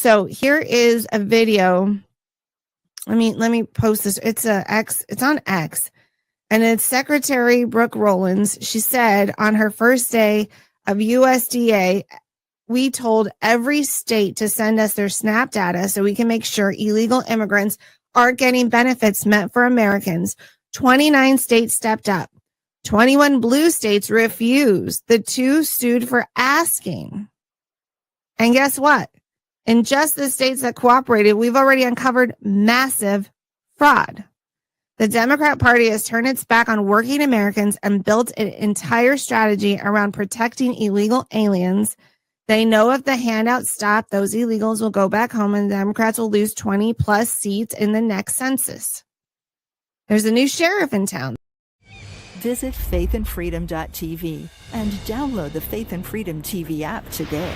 So here is a video. Let me post this. It's on X. And it's Secretary Brooke Rollins. She said on her first day of USDA, we told every state to send us their SNAP data so we can make sure illegal immigrants aren't getting benefits meant for Americans. 29 states stepped up. 21 blue states refused. The 2 sued for asking. And guess what? In just the states that cooperated, we've already uncovered massive fraud. The Democrat Party has turned its back on working Americans and built an entire strategy around protecting illegal aliens. They know if the handouts stop, those illegals will go back home and the Democrats will lose 20 plus seats in the next census. There's a new sheriff in town. Visit faithandfreedom.tv and download the Faith and Freedom TV app today.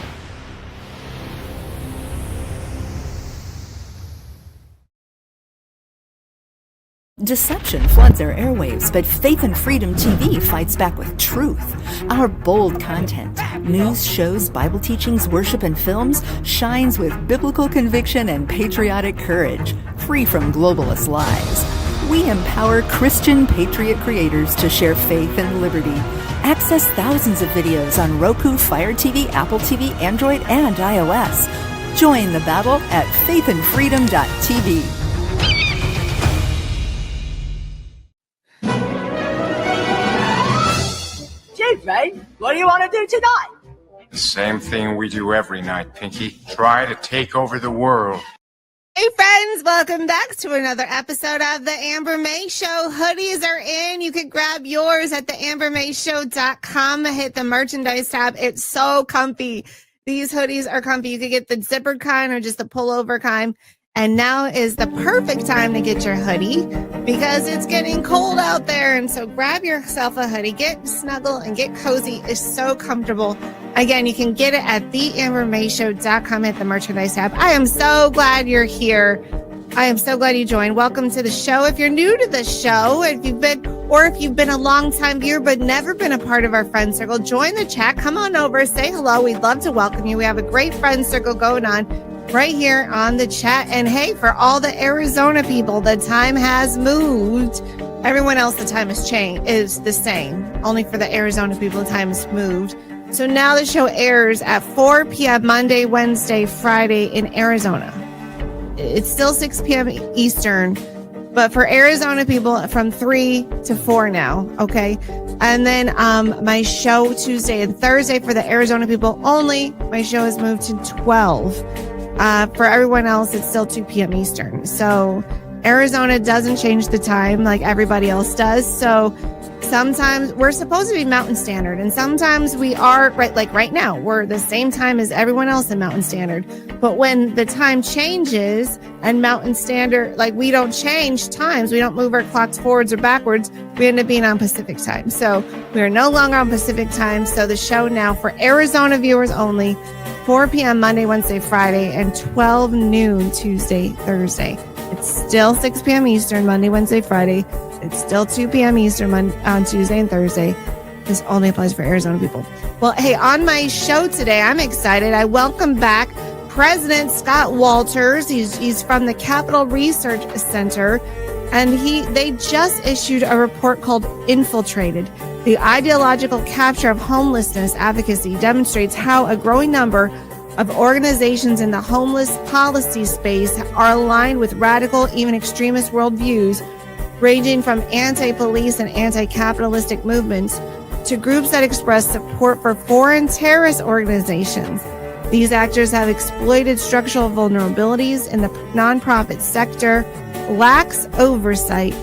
Deception floods our airwaves, but Faith and Freedom TV fights back with truth. Our bold content, news, shows, Bible teachings, worship, and films shines with biblical conviction and patriotic courage, free from globalist lies. We empower Christian patriot creators to share faith and liberty. Access thousands of videos on Roku, FireTV, Apple TV, Android, and iOS. Join the battle at faithandfreedom.tv. Right? What do you want to do tonight? The same thing we do every night, Pinky. Try to take over the world. Hey friends, welcome back to another episode of The Amber May Show. Hoodies are in. You can grab yours at theambermayshow.com. Hit the merchandise tab. It's so comfy. These hoodies are comfy. You can get the zippered kind or just the pullover kind. And now is the perfect time to get your hoodie because it's getting cold out there. And so grab yourself a hoodie, get snuggle and get cozy. It's so comfortable. Again, you can get it at theambermayshow.com at the merchandise tab. I am so glad you're here. I am so glad you joined. Welcome to the show. If you're new to the show, if you've been a long time viewer but never been a part of our friend circle, join the chat. Come on over, say hello. We'd love to welcome you. We have a great friend circle going on right here on the chat. And hey, for all the Arizona people, the time has moved. Everyone else, the time is the same. Only for the Arizona people, the time has moved. So now the show airs at 4 p.m. Monday, Wednesday, Friday in Arizona. It's still 6 p.m. Eastern, but for Arizona people from 3 to 4 now, okay? And then my show Tuesday and Thursday for the Arizona people only, my show has moved to 12. For everyone else, it's still 2 p.m. Eastern. So Arizona doesn't change the time like everybody else does. So sometimes we're supposed to be Mountain Standard, and sometimes we are right now, we're the same time as everyone else in Mountain Standard. But when the time changes and Mountain Standard, we don't change times, we don't move our clocks forwards or backwards, we end up being on Pacific time. So we are no longer on Pacific time. So the show now for Arizona viewers only, 4 p.m. Monday, Wednesday, Friday, and 12 noon Tuesday, Thursday. It's still 6 p.m. Eastern, Monday, Wednesday, Friday. It's still 2 p.m. Eastern on Tuesday and Thursday. This only applies for Arizona people. Well, hey, on my show today, I'm excited. I welcome back President Scott Walters. He's from the Capital Research Center, and they just issued a report called Infiltrated. The ideological capture of homelessness advocacy demonstrates how a growing number of organizations in the homeless policy space are aligned with radical, even extremist worldviews, ranging from anti-police and anti-capitalistic movements to groups that express support for foreign terrorist organizations. These actors have exploited structural vulnerabilities in the nonprofit sector, lax oversight,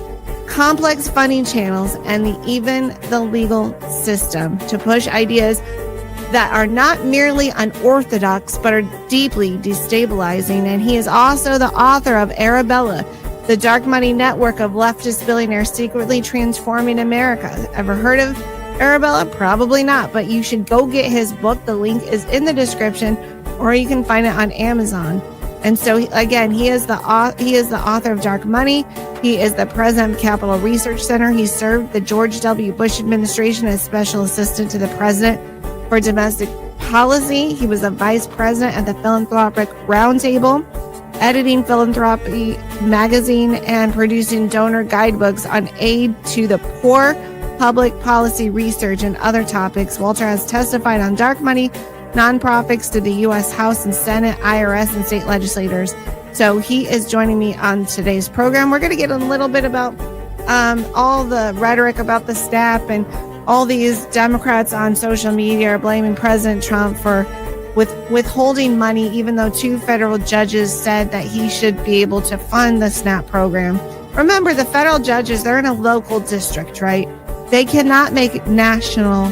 complex funding channels, and even the legal system to push ideas that are not merely unorthodox but are deeply destabilizing. And he is also the author of Arabella, the dark money network of leftist billionaires secretly transforming America. Ever heard of Arabella? Probably not, but you should go get his book. The link is in the description, or you can find it on Amazon. And so, again, he is the author of Dark Money. He is the president of Capital Research Center. He served the George W. Bush administration as special assistant to the president for domestic policy. He was a vice president at the Philanthropic Roundtable, editing Philanthropy magazine, and producing donor guidebooks on aid to the poor, public policy research, and other topics. Walter has testified on dark money, nonprofits to the U.S. House and Senate, IRS, and state legislators. So he is joining me on today's program. We're going to get a little bit about all the rhetoric about the SNAP, and all these Democrats on social media are blaming President Trump for withholding money, even though 2 federal judges said that he should be able to fund the SNAP program. Remember, the federal judges, they're in a local district, right? They cannot make national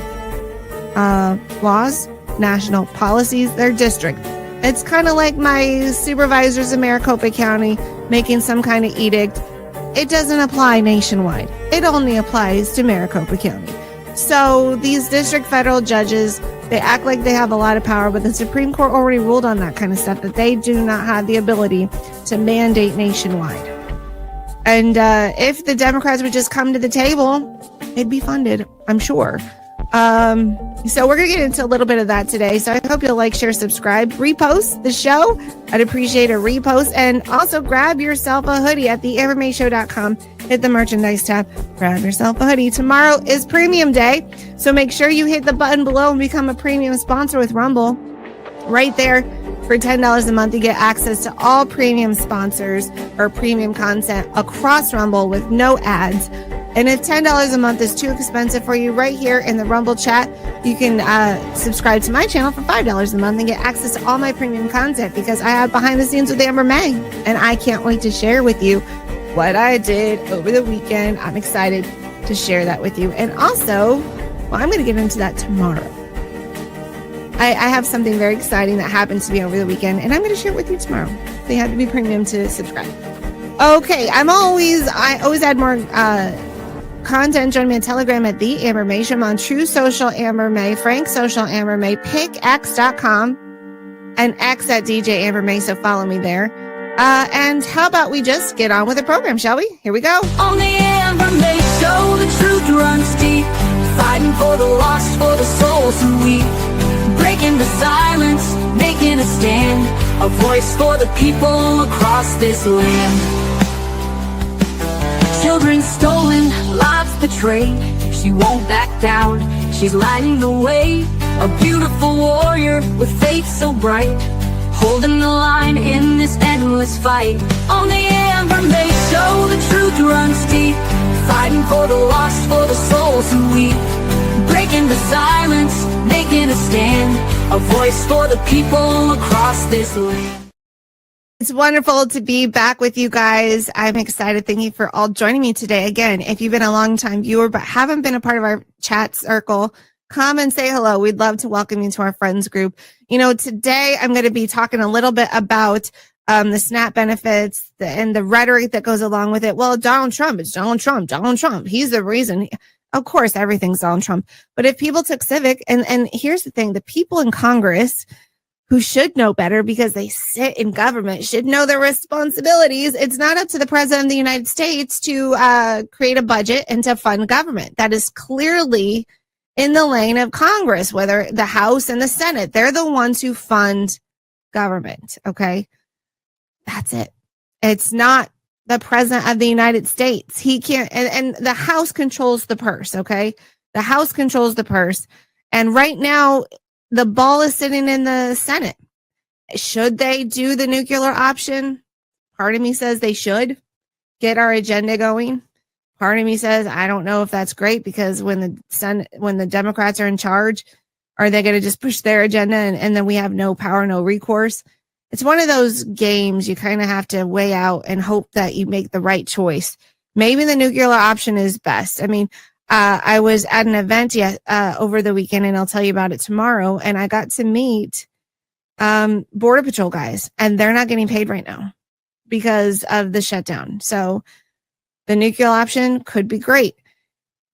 laws, national policies, their district. It's kind of like my supervisors in Maricopa County making some kind of edict. It doesn't apply nationwide. It only applies to Maricopa County. So these district federal judges, they act like they have a lot of power, but the Supreme Court already ruled on that kind of stuff, that they do not have the ability to mandate nationwide. And if the Democrats would just come to the table, it'd be funded, I'm sure. So we're going to get into a little bit of that today. So I hope you'll like, share, subscribe, repost the show. I'd appreciate a repost. And also grab yourself a hoodie at theambermayshow.com. Hit the merchandise tab. Grab yourself a hoodie. Tomorrow is premium day. So make sure you hit the button below and become a premium sponsor with Rumble. Right there, for $10 a month, you get access to all premium sponsors or premium content across Rumble with no ads. And if $10 a month is too expensive for you, right here in the Rumble chat, you can subscribe to my channel for $5 a month and get access to all my premium content, because I have behind the scenes with Amber May, and I can't wait to share with you what I did over the weekend. I'm excited to share that with you. And also, well, I'm going to get into that tomorrow. I have something very exciting that happened to me over the weekend, and I'm going to share it with you tomorrow. So you have to be premium to subscribe. Okay, I always add more content. Join me on Telegram at The Amber May Show. I'm on True Social Amber May, Frank Social Amber May, PicX.com, and X at DJ Amber May, so follow me there. And how about we just get on with the program, shall we? Here we go. On the Amber May Show, the truth runs deep, fighting for the lost, for the souls who weep, breaking the silence, making a stand, a voice for the people across this land. Children stolen, lives betrayed, she won't back down, she's lighting the way, a beautiful warrior with faith so bright, holding the line in this endless fight. On the Amber May Show, the truth runs deep, fighting for the lost, for the souls who weep, breaking the silence, making a stand, a voice for the people across this land. It's wonderful to be back with you guys. I'm excited. Thank you for all joining me today. Again, if you've been a long-time viewer but haven't been a part of our chat circle, come and say hello. We'd love to welcome you to our friends group. You know, today I'm going to be talking a little bit about the SNAP benefits and the rhetoric that goes along with it. Well, Donald Trump, it's Donald Trump. Donald Trump, he's the reason. Of course, everything's Donald Trump. But if people took civic, and here's the thing, the people in Congress who should know better because they sit in government should know their responsibilities. It's not up to the president of the United States to create a budget and to fund government. That is clearly in the lane of Congress, whether the House and the Senate. They're the ones who fund government, okay? That's it. It's not the president of the United States. He can't, and the House controls the purse, okay? The House controls the purse. And right now, the ball is sitting in the Senate. Should they do the nuclear option? Part of me says they should get our agenda going. Part of me says, I don't know if that's great, because when the Democrats are in charge, are they going to just push their agenda and then we have no power, no recourse? It's one of those games you kind of have to weigh out and hope that you make the right choice. Maybe the nuclear option is best. I mean, I was at an event over the weekend, and I'll tell you about it tomorrow. And I got to meet Border Patrol guys, and they're not getting paid right now because of the shutdown. So the nuclear option could be great.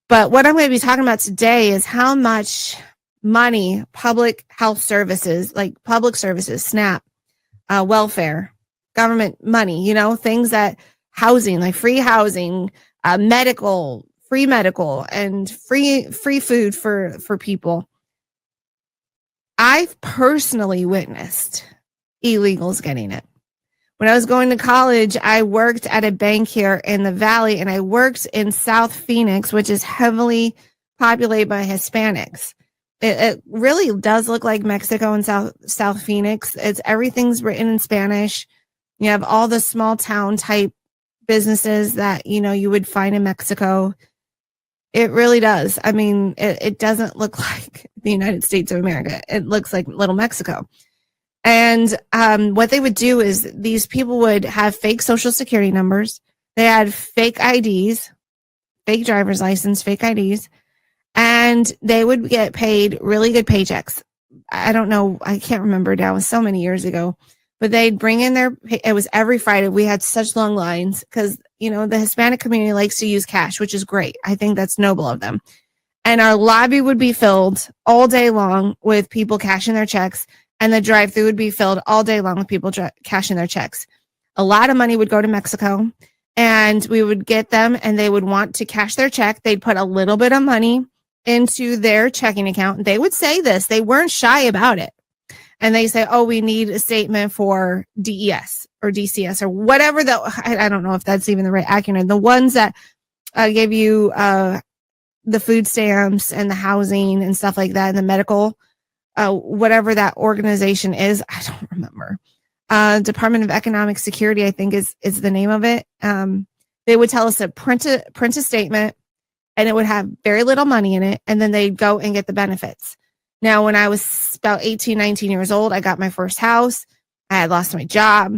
But what I'm going to be talking about today is how much money public health services, like public services, SNAP, welfare, government money, you know, things that housing, like free housing, medical, free medical, and free food for people. I've personally witnessed illegals getting it. When I was going to college, I worked at a bank here in the Valley, and I worked in South Phoenix, which is heavily populated by Hispanics. It really does look like Mexico and South Phoenix. Everything's written in Spanish. You have all the small town type businesses that, you would find in Mexico. It really does. I mean, it doesn't look like the United States of America. It looks like little Mexico. And what they would do is these people would have fake social security numbers. They had fake IDs, fake driver's license, fake IDs, and they would get paid really good paychecks. I don't know. I can't remember now. It was so many years ago. But they'd bring in it was every Friday. We had such long lines because, the Hispanic community likes to use cash, which is great. I think that's noble of them. And our lobby would be filled all day long with people cashing their checks. And the drive-thru would be filled all day long with people cashing their checks. A lot of money would go to Mexico, and we would get them, and they would want to cash their check. They'd put a little bit of money into their checking account. They would say this. They weren't shy about it. And they say, oh, we need a statement for DES or DCS or whatever. I don't know if that's even the right acronym. The ones that give you the food stamps and the housing and stuff like that, and the medical, whatever that organization is. I don't remember. Department of Economic Security, I think is the name of it. They would tell us to print a statement, and it would have very little money in it. And then they'd go and get the benefits. Now, when I was about 18, 19 years old, I got my first house. I had lost my job.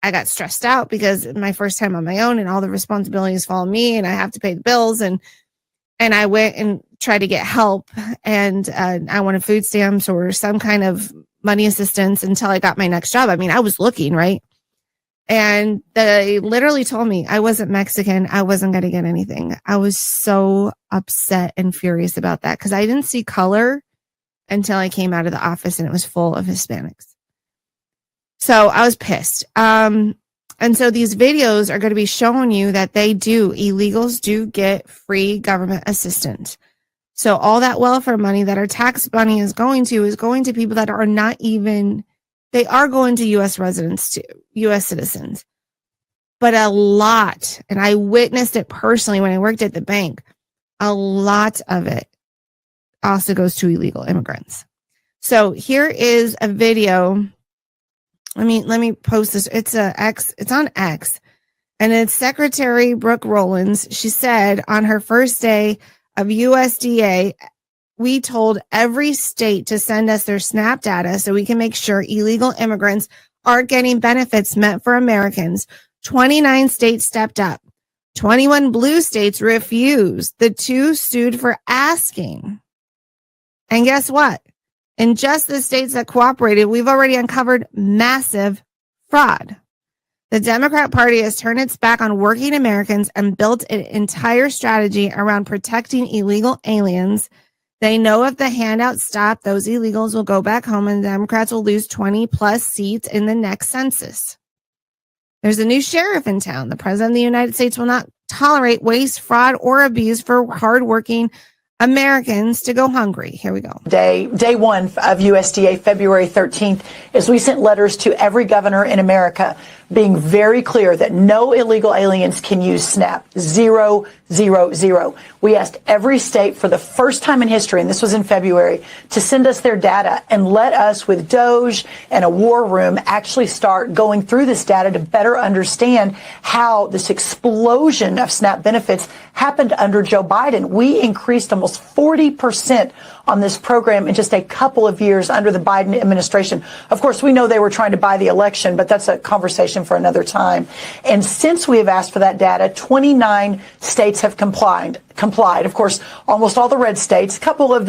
I got stressed out because my first time on my own, and all the responsibilities fall on me, and I have to pay the bills. And I went and tried to get help, and I wanted food stamps or some kind of money assistance until I got my next job. I mean, I was looking, right? And they literally told me I wasn't Mexican. I wasn't going to get anything. I was so upset and furious about that because I didn't see color until I came out of the office, and it was full of Hispanics. So I was pissed. And so these videos are going to be showing you that illegals do get free government assistance. So all that welfare money that our tax money is going to people that are not even, they are going to U.S. residents, to U.S. citizens. But a lot, and I witnessed it personally when I worked at the bank, a lot of it also goes to illegal immigrants. So here is a video. Let me post this. It's on X, and it's Secretary Brooke Rollins. She said on her first day of USDA, we told every state to send us their SNAP data so we can make sure illegal immigrants are getting benefits meant for Americans. 29 states stepped up. 21 blue states refused. The 2 sued for asking. And guess what? In just the states that cooperated, we've already uncovered massive fraud. The Democrat Party has turned its back on working Americans and built an entire strategy around protecting illegal aliens. They know if the handouts stop, those illegals will go back home, and the Democrats will lose 20 plus seats in the next census. There's a new sheriff in town. The president of the United States will not tolerate waste, fraud, or abuse for hardworking Americans to go hungry. Here we go. Day one of USDA, February 13th, is we sent letters to every governor in America being very clear that no illegal aliens can use SNAP. 0, 0, 0. We asked every state for the first time in history, and this was in February, to send us their data and let us, with Doge and a war room, actually start going through this data to better understand how this explosion of SNAP benefits happened under Joe Biden. We increased almost 40% on this program in just a couple of years under the Biden administration. Of course, we know they were trying to buy the election, but that's a conversation for another time. And since we have asked for that data, 29 states have complied. Of course, almost all the red states, a couple of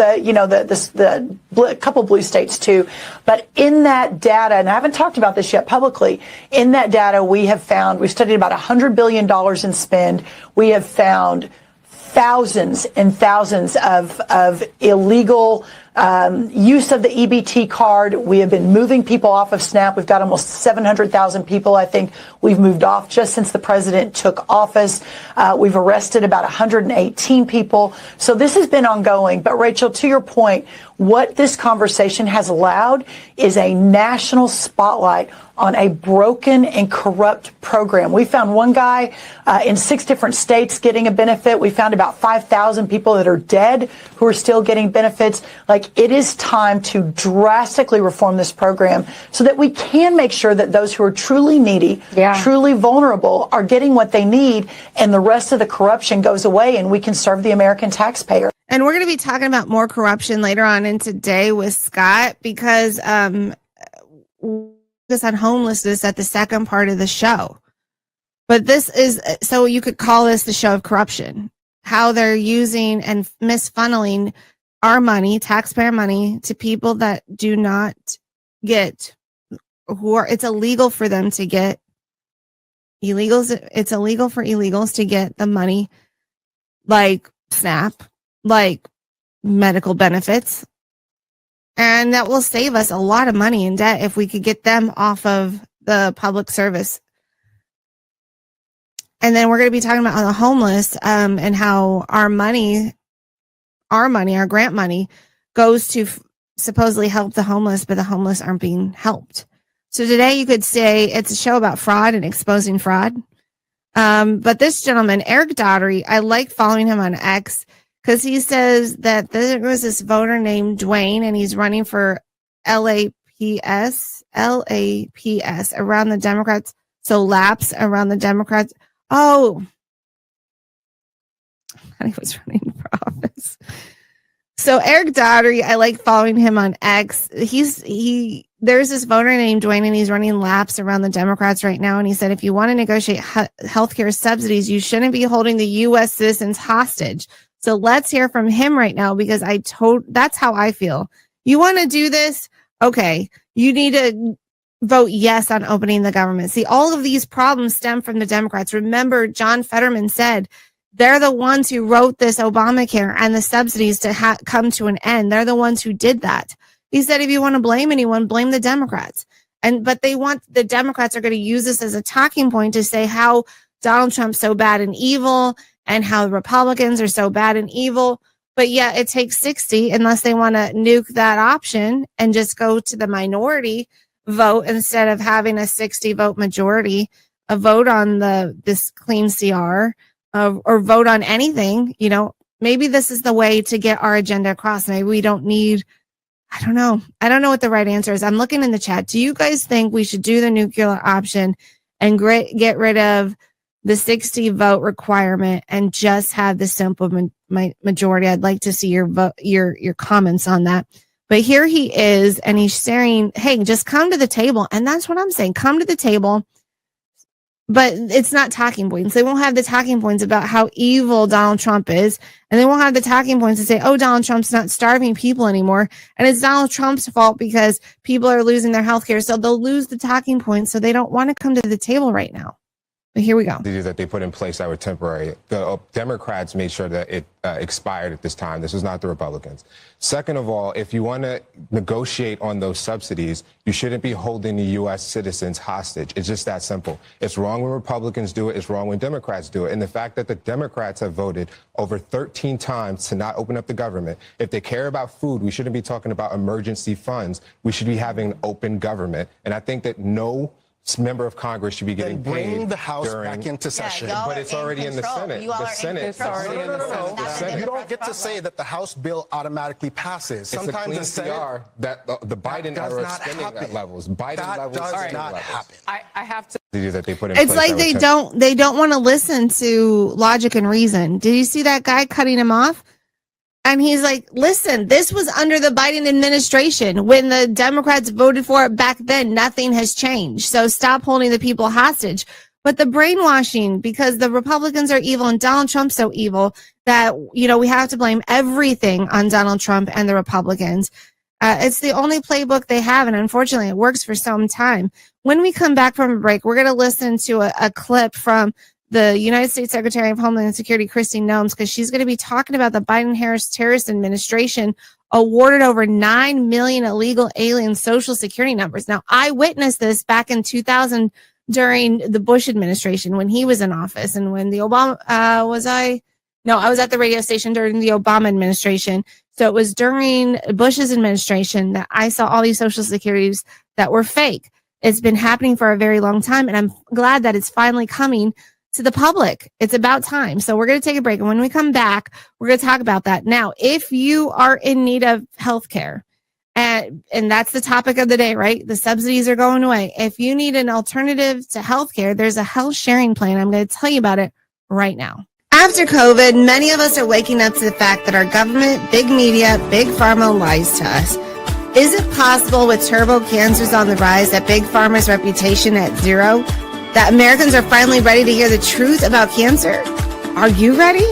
couple blue states too. But in that data, and I haven't talked about this yet publicly, in that data we've studied about $100 billion in spend. We have found thousands and thousands of illegal use of the EBT card. We have been moving people off of SNAP. We've got almost 700,000 people, I think, we've moved off just since the president took office. We've arrested about 118 people. So this has been ongoing. But Rachel, to your point, what this conversation has allowed is a national spotlight on a broken and corrupt program. We found one guy in 6 different states getting a benefit. We found about 5,000 people that are dead who are still getting benefits. Like, it is time to drastically reform this program so that we can make sure that those who are truly needy, truly vulnerable, are getting what they need, and the rest of the corruption goes away and we can serve the American taxpayer. And we're going to be talking about more corruption later on in today with Scott, because this on homelessness at the second part of the show. But this is, so you could call this the show of corruption, how they're using and misfunneling our money, taxpayer money, to people that do not get, who are, it's illegal for them to get illegals. It's illegal for illegals to get the money like SNAP, like medical benefits. And that will save us a lot of money in debt if we could get them off of the public service. And then we're going to be talking about the homeless, and how our grant money goes to supposedly help the homeless, but the homeless aren't being helped. So today you could say it's a show about fraud and exposing fraud. But this gentleman, Eric Daugherty, I like following him on X, because he says that there was this voter named Dwayne, and he's running for LAPS around the Democrats. So laps around the Democrats. Oh, he was running for office. So Eric Daugherty, I like following him on X. There's this voter named Dwayne, and he's running laps around the Democrats right now. And he said, if you want to negotiate healthcare subsidies, you shouldn't be holding the U.S. citizens hostage. So let's hear from him right now, because that's how I feel. You want to do this? Okay. You need to vote yes on opening the government. See, all of these problems stem from the Democrats. Remember, John Fetterman said they're the ones who wrote this Obamacare and the subsidies to come to an end. They're the ones who did that. He said, if you want to blame anyone, blame the Democrats. But the Democrats are going to use this as a talking point to say how Donald Trump's so bad and evil, and how Republicans are so bad and evil. But yeah, it takes 60 unless they want to nuke that option and just go to the minority vote instead of having a 60 vote majority, a vote on this clean CR, or vote on anything. You know, maybe this is the way to get our agenda across. Maybe we don't need, I don't know. I don't know what the right answer is. I'm looking in the chat. Do you guys think we should do the nuclear option and get rid of the 60 vote requirement and just have the simple majority? I'd like to see your comments on that. But here he is, and he's saying, hey, just come to the table. And that's what I'm saying. Come to the table. But it's not talking points. They won't have the talking points about how evil Donald Trump is. And they won't have the talking points to say, oh, Donald Trump's not starving people anymore. And it's Donald Trump's fault because people are losing their health care. So they'll lose the talking points. So they don't want to come to the table right now. But here we go. That they put in place that were temporary. The Democrats made sure that it expired at this time. This was not the Republicans. Second of all, if you want to negotiate on those subsidies, you shouldn't be holding the U.S. citizens hostage. It's just that simple. It's wrong when Republicans do it. It's wrong when Democrats do it. And the fact that the Democrats have voted over 13 times to not open up the government. If they care about food, we shouldn't be talking about emergency funds. We should be having an open government. And I think that no member of Congress should be getting paid. Bring the House back into session. But it's already in the Senate. The Senate. You don't get to say that the House bill automatically passes. Sometimes the Senate, that the Biden era of spending at levels. Biden levels. That does not happen. I have to. That they put in it's place like they don't want to listen to logic and reason. Did you see that guy cutting him off? And he's like, listen, this was under the Biden administration. When the Democrats voted for it back then, nothing has changed. So stop holding the people hostage. But the brainwashing, because the Republicans are evil and Donald Trump's so evil that, you know, we have to blame everything on Donald Trump and the Republicans. It's the only playbook they have. And unfortunately, it works for some time. When we come back from a break, we're going to listen to a clip from the United States Secretary of Homeland Security, Kristi Noem, because she's going to be talking about the Biden-Harris terrorist administration awarded over 9 million illegal alien social security numbers. Now, I witnessed this back in 2000 during the Bush administration when he was in office, and when the Obama, I was at the radio station during the Obama administration. So it was during Bush's administration that I saw all these social securities that were fake. It's been happening for a very long time, and I'm glad that it's finally coming to the public. It's about time. So we're going to take a break. And when we come back, we're going to talk about that. Now, if you are in need of health care, and that's the topic of the day, right? The subsidies are going away. If you need an alternative to health care, there's a health sharing plan. I'm going to tell you about it right now. After COVID, many of us are waking up to the fact that our government, big media, big pharma lies to us. Is it possible with turbo cancers on the rise, that big pharma's reputation at zero, that Americans are finally ready to hear the truth about cancer? Are you ready?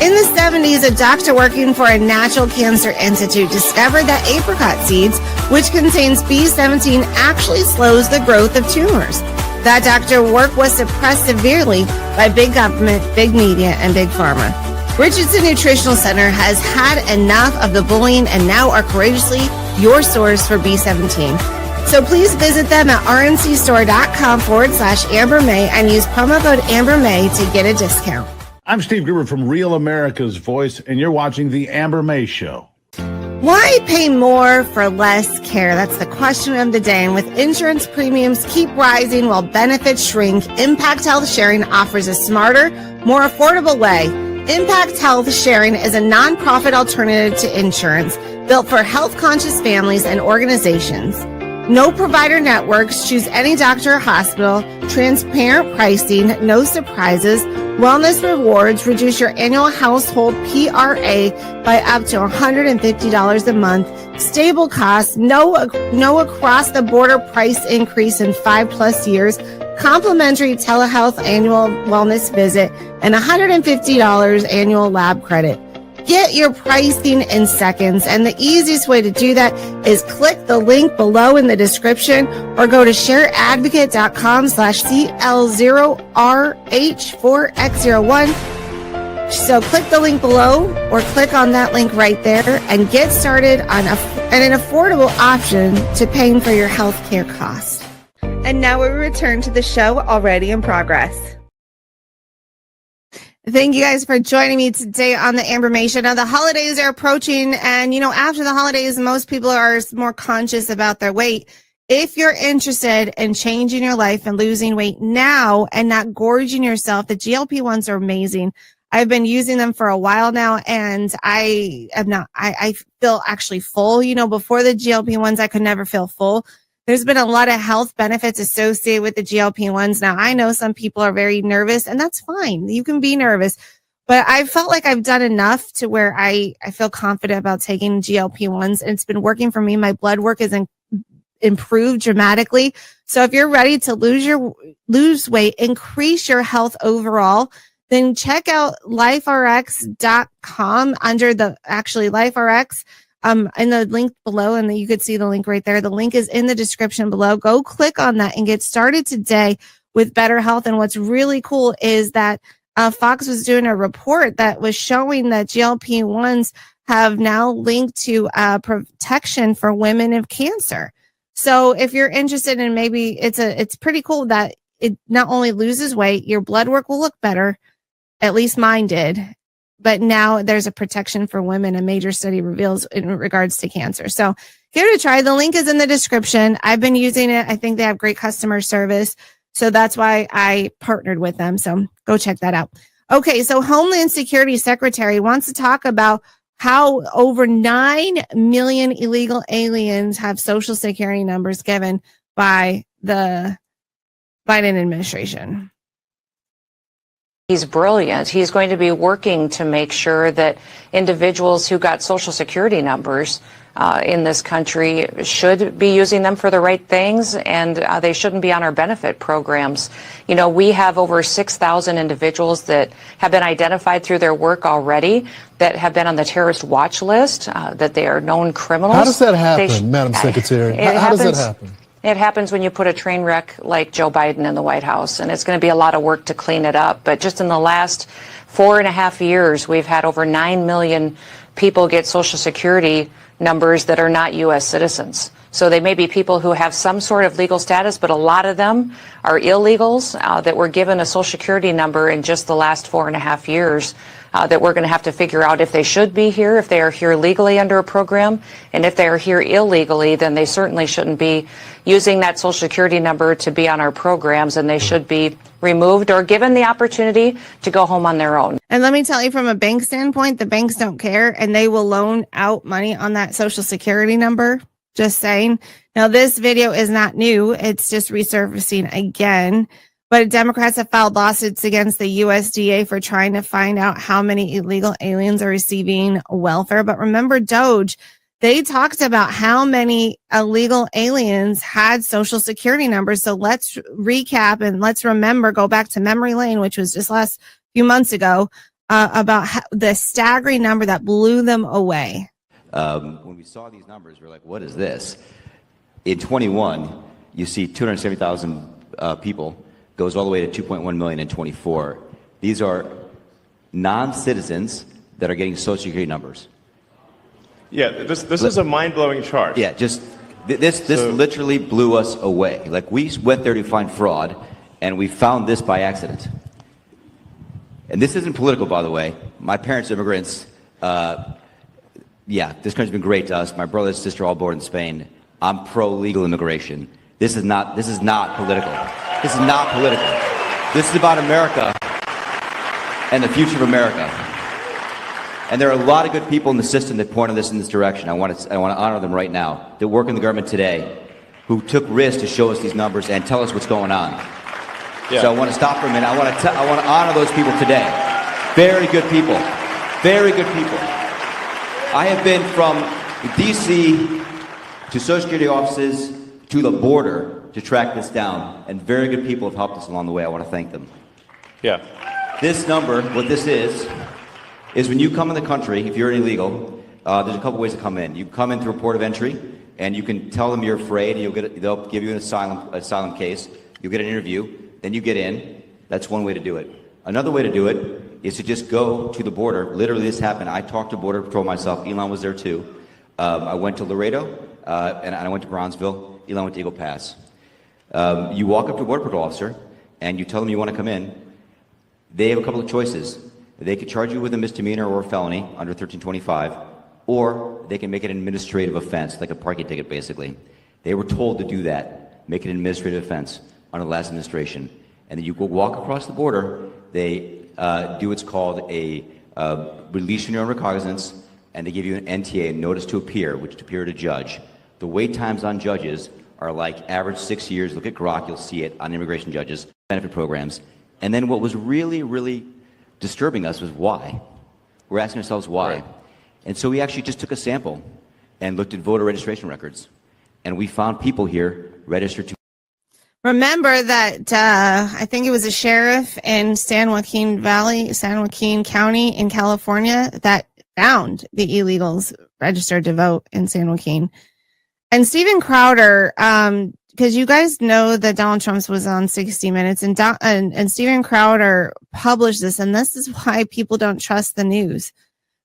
In the 70s, a doctor working for a natural cancer institute discovered that apricot seeds, which contains B17, actually slows the growth of tumors. That doctor's work was suppressed severely by big government, big media, and big pharma. Richardson Nutritional Center has had enough of the bullying and now are courageously your source for B17. So please visit them at rncstore.com/AmberMay and use promo code AmberMay to get a discount. I'm Steve Gruber from Real America's Voice, and you're watching The Amber May Show. Why pay more for less care? That's the question of the day. And with insurance premiums keep rising while benefits shrink, Impact Health Sharing offers a smarter, more affordable way. Impact Health Sharing is a nonprofit alternative to insurance built for health-conscious families and organizations. No provider networks, choose any doctor or hospital, transparent pricing, no surprises, wellness rewards, reduce your annual household PRA by up to $150 a month, stable costs, no across-the-border price increase in 5+ years, complimentary telehealth annual wellness visit, and $150 annual lab credit. Get your pricing in seconds, and the easiest way to do that is click the link below in the description or go to shareadvocate.com/CL0RH4X01. So click the link below or click on that link right there and get started on an affordable option to paying for your health care costs. And now we return to the show already in progress. Thank you guys for joining me today on the Amber May Show. Now, the holidays are approaching, and, after the holidays, most people are more conscious about their weight. If you're interested in changing your life and losing weight now and not gorging yourself, the GLP-1s are amazing. I've been using them for a while now, and I feel actually full. Before the GLP-1s, I could never feel full. There's been a lot of health benefits associated with the GLP-1s. Now, I know some people are very nervous, and that's fine. You can be nervous. But I felt like I've done enough to where I feel confident about taking GLP-1s, and it's been working for me. My blood work is improved dramatically. So if you're ready to lose weight, increase your health overall, then check out LifeRx.com under the LifeRx. In the link below, and you could see the link right there. The link is in the description below. Go click on that and get started today with better health. And what's really cool is that Fox was doing a report that was showing that GLP-1s have now linked to protection for women of cancer. So if you're interested in, maybe it's pretty cool that it not only loses weight, your blood work will look better, at least mine did. But now there's a protection for women, a major study reveals, in regards to cancer. So give it a try. The link is in the description. I've been using it. I think they have great customer service. So that's why I partnered with them. So go check that out. Okay, so Homeland Security Secretary wants to talk about how over 9 million illegal aliens have social security numbers given by the Biden administration. He's brilliant. He's going to be working to make sure that individuals who got Social Security numbers in this country should be using them for the right things, and they shouldn't be on our benefit programs. We have over 6,000 individuals that have been identified through their work already that have been on the terrorist watch list, that they are known criminals. How does that happen, Madam Secretary? How does that happen? It happens when you put a train wreck like Joe Biden in the White House, and it's going to be a lot of work to clean it up. But just in the last 4.5 years, we've had over 9 million people get Social Security numbers that are not U.S. citizens. So they may be people who have some sort of legal status, but a lot of them are illegals that were given a Social Security number in just the last 4.5 years that we're going to have to figure out if they should be here, if they are here legally under a program, and if they are here illegally, then they certainly shouldn't be using that Social Security number to be on our programs, and they should be removed or given the opportunity to go home on their own. And let me tell you, from a bank standpoint, the banks don't care, and they will loan out money on that Social Security number. Just saying. Now, this video is not new. It's just resurfacing again. But Democrats have filed lawsuits against the USDA for trying to find out how many illegal aliens are receiving welfare. But remember, Doge, they talked about how many illegal aliens had Social Security numbers. So let's recap and let's remember, go back to memory lane, which was just last few months ago, about the staggering number that blew them away. When we saw these numbers, we were like, what is this? In 21, you see 270,000 people, goes all the way to 2.1 million in 24. These are non-citizens that are getting Social Security numbers. Yeah, this is a mind-blowing chart. Yeah, just this literally blew us away. Like, we went there to find fraud, and we found this by accident. And this isn't political, by the way. My parents are immigrants. Yeah, this country's been great to us. My brother and sister all born in Spain. I'm pro-legal immigration. This is not political. This is not political. This is about America and the future of America. And there are a lot of good people in the system that pointed this in this direction. I want to honor them right now, that work in the government today, who took risks to show us these numbers and tell us what's going on. Yeah. So I want to stop for a minute. I want to honor those people today. Very good people. Very good people. I have been from D.C. to Social Security offices to the border to track this down, and very good people have helped us along the way. I want to thank them. Yeah. This number, what this is when you come in the country, if you're illegal, there's a couple ways to come in. You come in through a port of entry, and you can tell them you're afraid, and they'll give you an asylum case. You'll get an interview, then you get in. That's one way to do it. Another way to do it is to just go to the border. Literally, this happened. I talked to Border Patrol myself. Elon was there too. I went to Laredo, and I went to Bronzeville. Elon went to Eagle Pass. You walk up to a Border Patrol officer, and you tell them you want to come in. They have a couple of choices. They could charge you with a misdemeanor or a felony under 1325, or they can make it an administrative offense, like a parking ticket, basically. They were told to do that, make it an administrative offense under the last administration. And then you go walk across the border. They do what's called a release from your own recognizance, and they give you an NTA, a notice to appear, which to appear to judge. The wait times on judges are like average 6 years. Look at Grok, you'll see it on immigration judges, benefit programs. And then what was really, really disturbing us was why. We're asking ourselves why. Right. And so we actually just took a sample and looked at voter registration records. And we found people here registered to. Remember that I think it was a sheriff in San Joaquin County in California that found the illegals registered to vote in San Joaquin. And Steven Crowder, because you guys know that Donald Trump was on 60 Minutes, and Steven Crowder published this, and this is why people don't trust the news,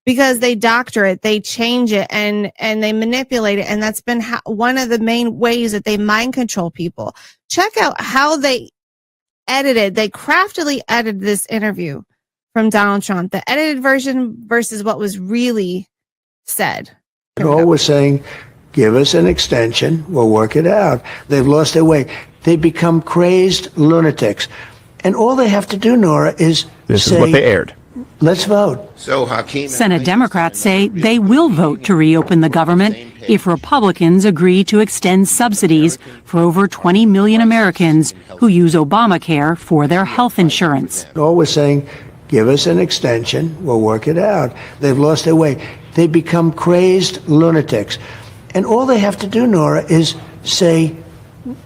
because they doctor it, they change it, and they manipulate it, and that's been one of the main ways that they mind control people. Check out how they craftily edited this interview from Donald Trump, the edited version versus what was really said. All we're saying, give us an extension, we'll work it out. They've lost their way. They become crazed lunatics. And all they have to do, Nora, is this say, is what they aired. Let's vote. So, Hakeem, Senate Democrats say they will vote to reopen the government if Republicans agree to extend subsidies for over 20 million Americans who use Obamacare for their health insurance. All we're saying, give us an extension, we'll work it out. They've lost their way. They become crazed lunatics. And all they have to do, Nora, is say,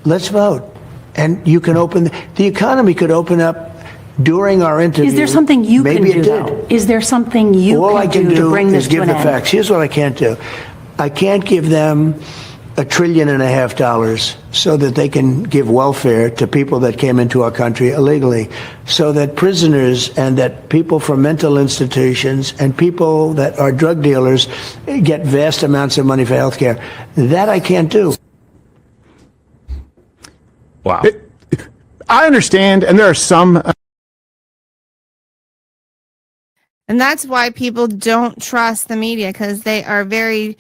let's vote. And you can open, the economy could open up during our interview. Is there something you can do, though? Is there something you can do to bring this to an end? All I can do is give the facts. Here's what I can't do. I can't give them $1.5 trillion so that they can give welfare to people that came into our country illegally, so that prisoners and that people from mental institutions and people that are drug dealers get vast amounts of money for health care. That I can't do. Wow. I understand, and there are some... And that's why people don't trust the media, because they are very...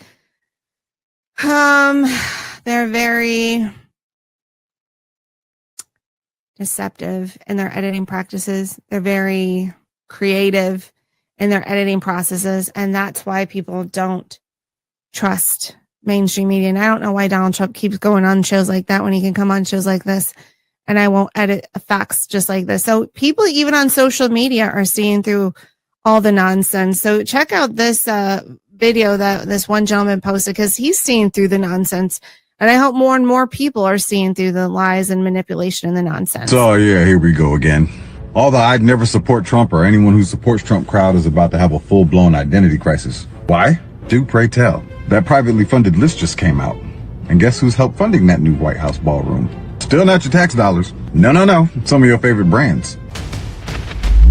they're very deceptive in their editing practices. They're very creative in their editing processes. And that's why people don't trust mainstream media. And I don't know why Donald Trump keeps going on shows like that when he can come on shows like this. And I won't edit facts just like this. So people, even on social media, are seeing through all the nonsense. So check out this video that this one gentleman posted, because he's seeing through the nonsense. And I hope more and more people are seeing through the lies and manipulation and the nonsense. So, yeah, here we go again. All the I'd never support Trump or anyone who supports Trump crowd is about to have a full-blown identity crisis. Why? Do pray tell. That privately funded list just came out. And guess who's helped funding that new White House ballroom? Still not your tax dollars. No. Some of your favorite brands.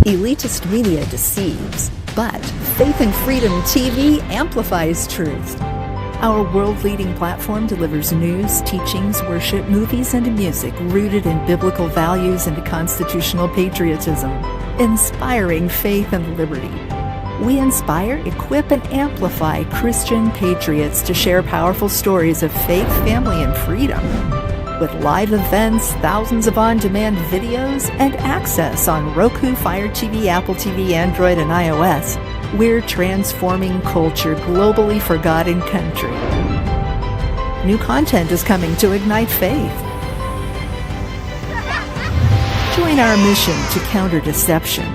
Elitist media deceives, but Faith and Freedom TV amplifies truth. Our world-leading platform delivers news, teachings, worship, movies, and music rooted in biblical values and constitutional patriotism, inspiring faith and liberty. We inspire, equip, and amplify Christian patriots to share powerful stories of faith, family, and freedom. With live events, thousands of on-demand videos, and access on Roku, FireTV, Apple TV, Android, and iOS, we're transforming culture globally for God and country. New content is coming to ignite faith. Join our mission to counter deception.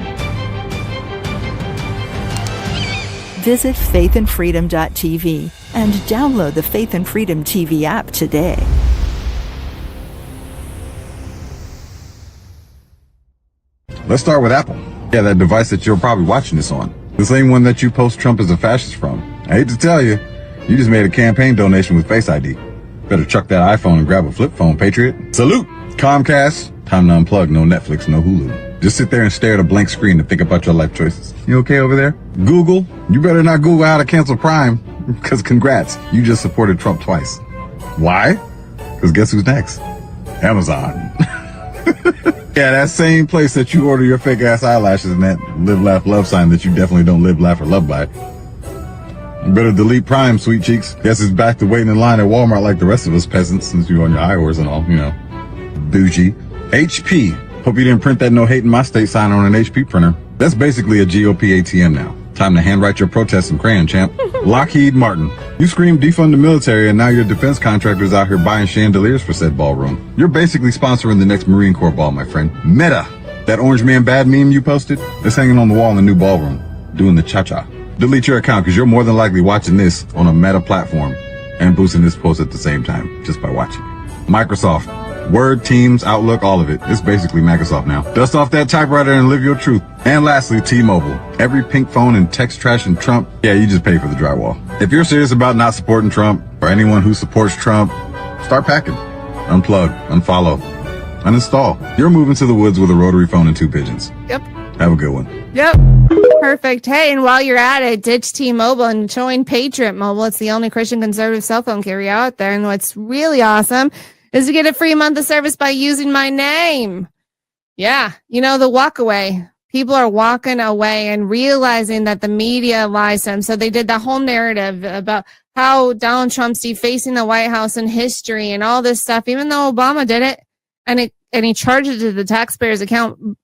Visit faithandfreedom.tv and download the Faith and Freedom TV app today. Let's start with Apple. Yeah, that device that you're probably watching this on. The same one that you post Trump as a fascist from. I hate to tell you, you just made a campaign donation with Face ID. Better chuck that iPhone and grab a flip phone, Patriot. Salute! Comcast, time to unplug. No Netflix, no Hulu. Just sit there and stare at a blank screen and think about your life choices. You okay over there? Google, you better not Google how to cancel Prime, because congrats, you just supported Trump twice. Why? Because guess who's next? Amazon. Yeah, that same place that you order your fake ass eyelashes and that live, laugh, love sign that you definitely don't live, laugh, or love by. You better delete Prime, sweet cheeks. Guess it's back to waiting in line at Walmart like the rest of us peasants, since you're on your iOS and all, you know. Bougie. HP. Hope you didn't print that no hate in my state sign on an HP printer. That's basically a GOP ATM now. Time to handwrite your protest in crayon, champ. Lockheed Martin. You scream defund the military and now your defense contractors out here buying chandeliers for said ballroom. You're basically sponsoring the next Marine Corps ball, my friend. Meta. That orange man bad meme you posted? It's hanging on the wall in the new ballroom. Doing the cha-cha. Delete your account because you're more than likely watching this on a Meta platform and boosting this post at the same time just by watching. Microsoft. Word, Teams, Outlook, all of it. It's basically Microsoft now. Dust off that typewriter and live your truth. And lastly, T-Mobile. Every pink phone and text trash and Trump, yeah, you just pay for the drywall. If you're serious about not supporting Trump or anyone who supports Trump, start packing. Unplug, unfollow, uninstall. You're moving to the woods with a rotary phone and 2 pigeons. Yep. Have a good one. Yep. Perfect. Hey, and while you're at it, ditch T-Mobile and join Patriot Mobile. It's the only Christian conservative cell phone carrier out there. And what's really awesome is to get a free month of service by using my name. Yeah, you know, the walk away. People are walking away and realizing that the media lies to them. So they did the whole narrative about how Donald Trump's defacing the White House in history and all this stuff, even though Obama did it and he charged it to the taxpayer's account.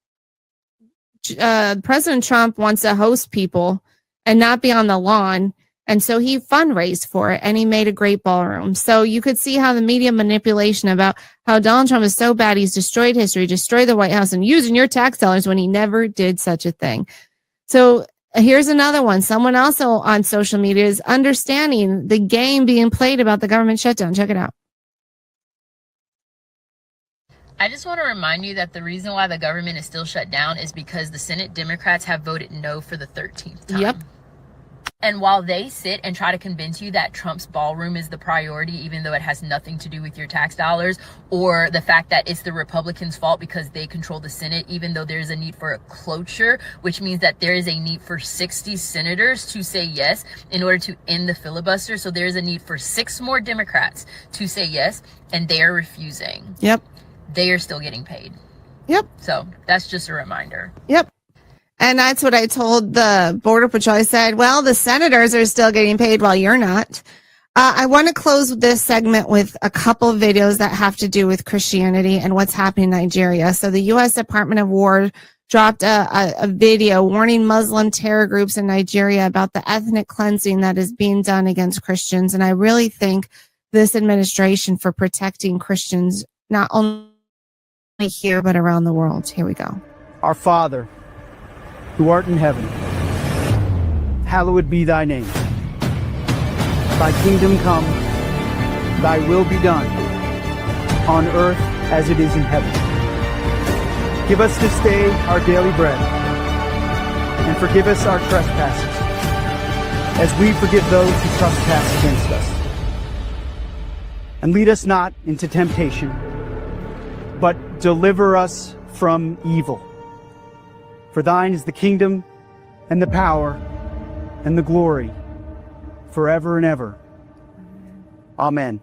President Trump wants to host people and not be on the lawn. And so he fundraised for it and he made a great ballroom. So you could see how the media manipulation about how Donald Trump is so bad. He's destroyed history, destroyed the White House and using your tax dollars when he never did such a thing. So here's another one. Someone also on social media is understanding the game being played about the government shutdown. Check it out. I just want to remind you that the reason why the government is still shut down is because the Senate Democrats have voted no for the 13th time. Yep. And while they sit and try to convince you that Trump's ballroom is the priority, even though it has nothing to do with your tax dollars, or the fact that it's the Republicans' fault because they control the Senate, even though there's a need for a cloture, which means that there is a need for 60 senators to say yes in order to end the filibuster. So there's a need for 6 more Democrats to say yes, and they are refusing. Yep. They are still getting paid. Yep. So that's just a reminder. Yep. And that's what I told the Border Patrol. I said, well, the senators are still getting paid while you're not. I want to close this segment with a couple of videos that have to do with Christianity and what's happening in Nigeria. So the U.S. Department of War dropped a video warning Muslim terror groups in Nigeria about the ethnic cleansing that is being done against Christians. And I really thank this administration for protecting Christians, not only here, but around the world. Here we go. Our Father, who art in heaven, hallowed be thy name. Thy kingdom come, thy will be done, on earth as it is in heaven. Give us this day our daily bread, and forgive us our trespasses, as we forgive those who trespass against us. And lead us not into temptation, but deliver us from evil. For thine is the kingdom, and the power, and the glory, forever and ever. Amen.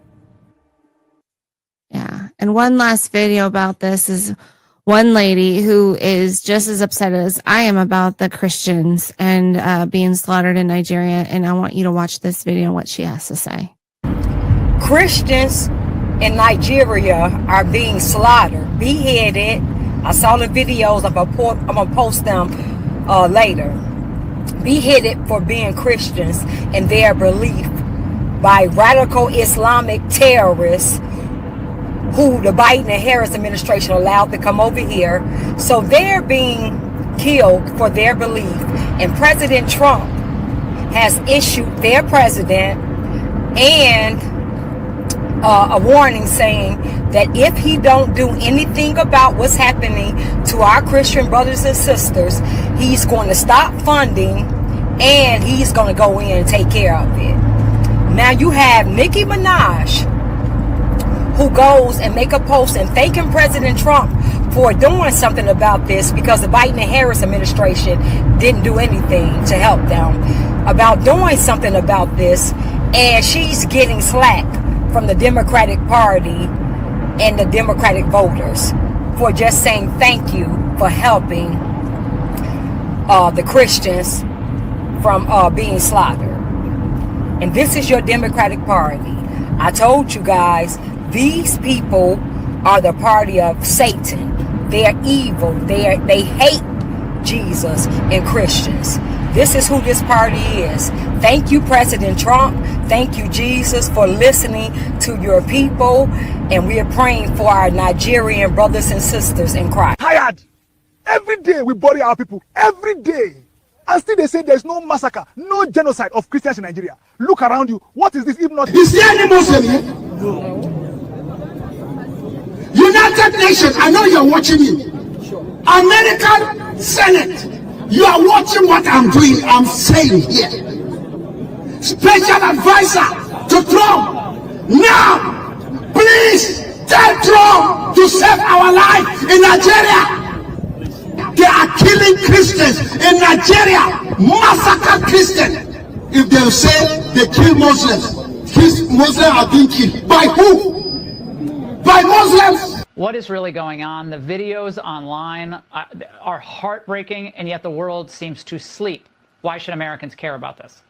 Yeah. And one last video about this is one lady who is just as upset as I am about the Christians and being slaughtered in Nigeria. And I want you to watch this video and what she has to say. Christians in Nigeria are being slaughtered, beheaded. I saw the videos. I'm gonna post them later. Beheaded for being Christians and their belief by radical Islamic terrorists who the Biden and Harris administration allowed to come over here. So they're being killed for their belief. And President Trump has issued their president and a warning saying that if he don't do anything about what's happening to our Christian brothers and sisters, he's going to stop funding and he's going to go in and take care of it. Now you have Nicki Minaj, who goes and make a post and thanking President Trump for doing something about this because the Biden and Harris administration didn't do anything to help them about doing something about this, and she's getting slack from the Democratic Party and the Democratic voters for just saying thank you for helping the Christians from being slaughtered. And this is your Democratic Party. I told you guys, these people are the party of Satan. They're evil. They hate Jesus and Christians. This is who this party is. Thank you, President Trump. Thank you, Jesus, for listening to your people. And we are praying for our Nigerian brothers and sisters in Christ. Tired. Every day we bury our people. Every day. And still they say there's no massacre, no genocide of Christians in Nigeria. Look around you. What is this if not... Is there any Muslim here? No. United Nations, I know you're watching me. American Senate. You are watching what I'm doing, I'm saying here. Special advisor to Trump. Now, please tell Trump to save our life in Nigeria. They are killing Christians in Nigeria. Massacre Christians. If they say they kill Muslims, Muslims are being killed. By who? By Muslims. What is really going on? The videos online are heartbreaking, and yet the world seems to sleep. Why should Americans care about this?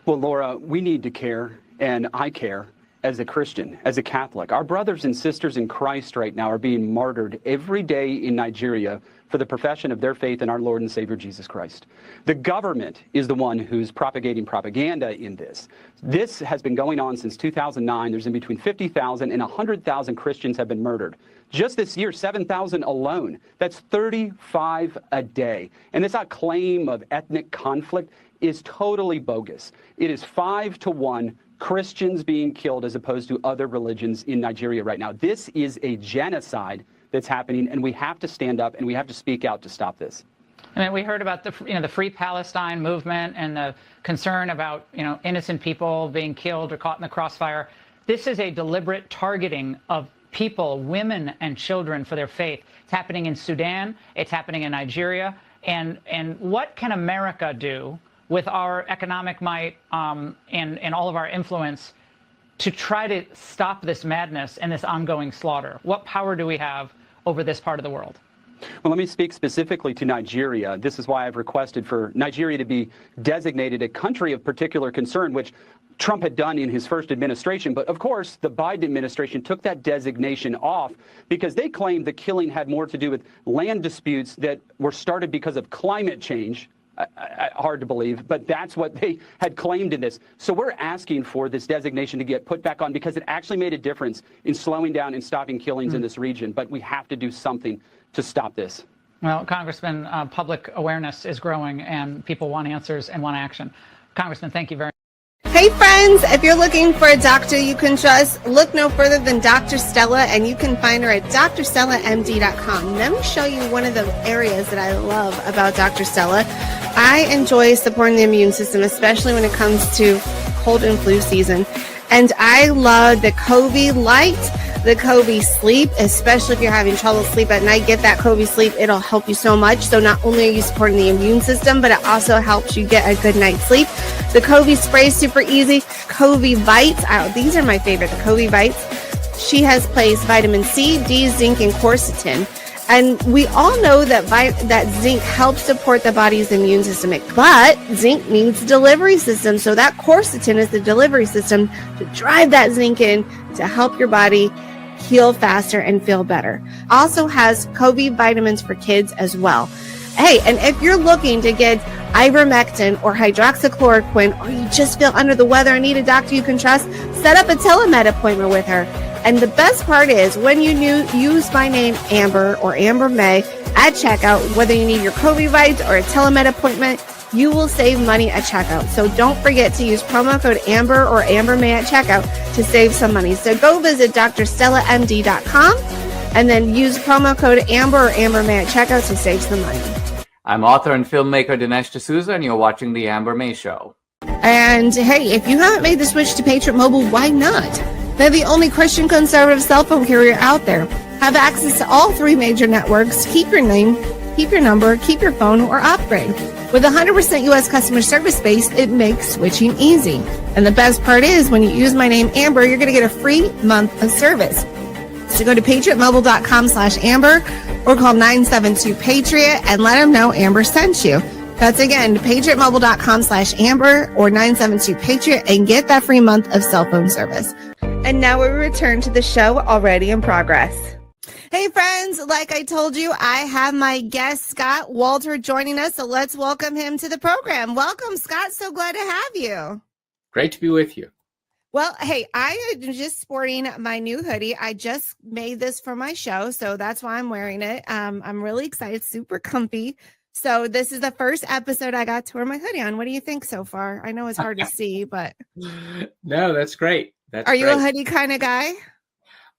Well, Laura, we need to care, and I care as a Christian, as a Catholic. Our brothers and sisters in Christ right now are being martyred every day in Nigeria for the profession of their faith in our Lord and Savior Jesus Christ. The government is the one who's propagating propaganda in this. This has been going on since 2009. There's in between 50,000 and 100,000 Christians have been murdered. Just this year, 7,000 alone. That's 35 a day. And this claim of ethnic conflict is totally bogus. It is 5-to-1 Christians being killed as opposed to other religions in Nigeria right now. This is a genocide that's happening, and we have to stand up and we have to speak out to stop this. I mean, we heard about the Free Palestine movement and the concern about, innocent people being killed or caught in the crossfire. This is a deliberate targeting of people, women and children for their faith. It's happening in Sudan. It's happening in Nigeria. And what can America do with our economic might and all of our influence to try to stop this madness and this ongoing slaughter? What power do we have over this part of the world? Well, let me speak specifically to Nigeria. This is why I've requested for Nigeria to be designated a country of particular concern, which Trump had done in his first administration. But of course, the Biden administration took that designation off because they claimed the killing had more to do with land disputes that were started because of climate change. Hard to believe, but that's what they had claimed in this. So we're asking for this designation to get put back on because it actually made a difference in slowing down and stopping killings in this region. But we have to do something to stop this. Well, Congressman, public awareness is growing and people want answers and want action. Congressman, thank you very much. Hey friends, if you're looking for a doctor you can trust, look no further than Dr. Stella, and you can find her at drstellamd.com. Let me show you one of the areas that I love about Dr. Stella. I enjoy supporting the immune system, especially when it comes to cold and flu season. And I love the COVID Light, the COVID Sleep, especially if you're having trouble sleep at night. Get that COVID Sleep. It'll help you so much. So not only are you supporting the immune system, but it also helps you get a good night's sleep. The COVID Spray is super easy. COVID Bites. These are my favorite, the COVID Bites. She has placed vitamin C, D, zinc, and quercetin. And we all know that that zinc helps support the body's immune system, but zinc needs a delivery system. So that quercetin is the delivery system to drive that zinc in to help your body heal faster and feel better. Also has COVID vitamins for kids as well. Hey, and if you're looking to get ivermectin or hydroxychloroquine, or you just feel under the weather and need a doctor you can trust, set up a telemed appointment with her. And the best part is when you use my name, Amber or Amber May, at checkout, whether you need your COVID Bites or a telemed appointment, you will save money at checkout. So don't forget to use promo code Amber or Amber May at checkout to save some money. So go visit drstellamd.com and then use promo code Amber or Amber May at checkout to save some money. I'm author and filmmaker Dinesh D'Souza, and you're watching The Amber May Show. And hey, if you haven't made the switch to Patriot Mobile, why not? They're the only Christian conservative cell phone carrier out there. Have access to all 3 major networks. Keep your name, keep your number, keep your phone, or upgrade. With 100% U.S. customer service base, it makes switching easy. And the best part is, when you use my name, Amber, you're going to get a free month of service. So go to patriotmobile.com/Amber or call 972-PATRIOT and let them know Amber sent you. That's again, patriotmobile.com/Amber or 972-PATRIOT and get that free month of cell phone service. And now we return to the show already in progress. Hey friends, like I told you, I have my guest Scott Walter joining us, so let's welcome him to the program. Welcome, Scott. So glad to have you. Great to be with you. Well, hey, I am just sporting my new hoodie. I just made this for my show, so that's why I'm wearing it. I'm really excited, super comfy. So this is the first episode I got to wear my hoodie on. What do you think so far? I know it's hard to see, but No, that's great. Are you a hoodie kind of guy?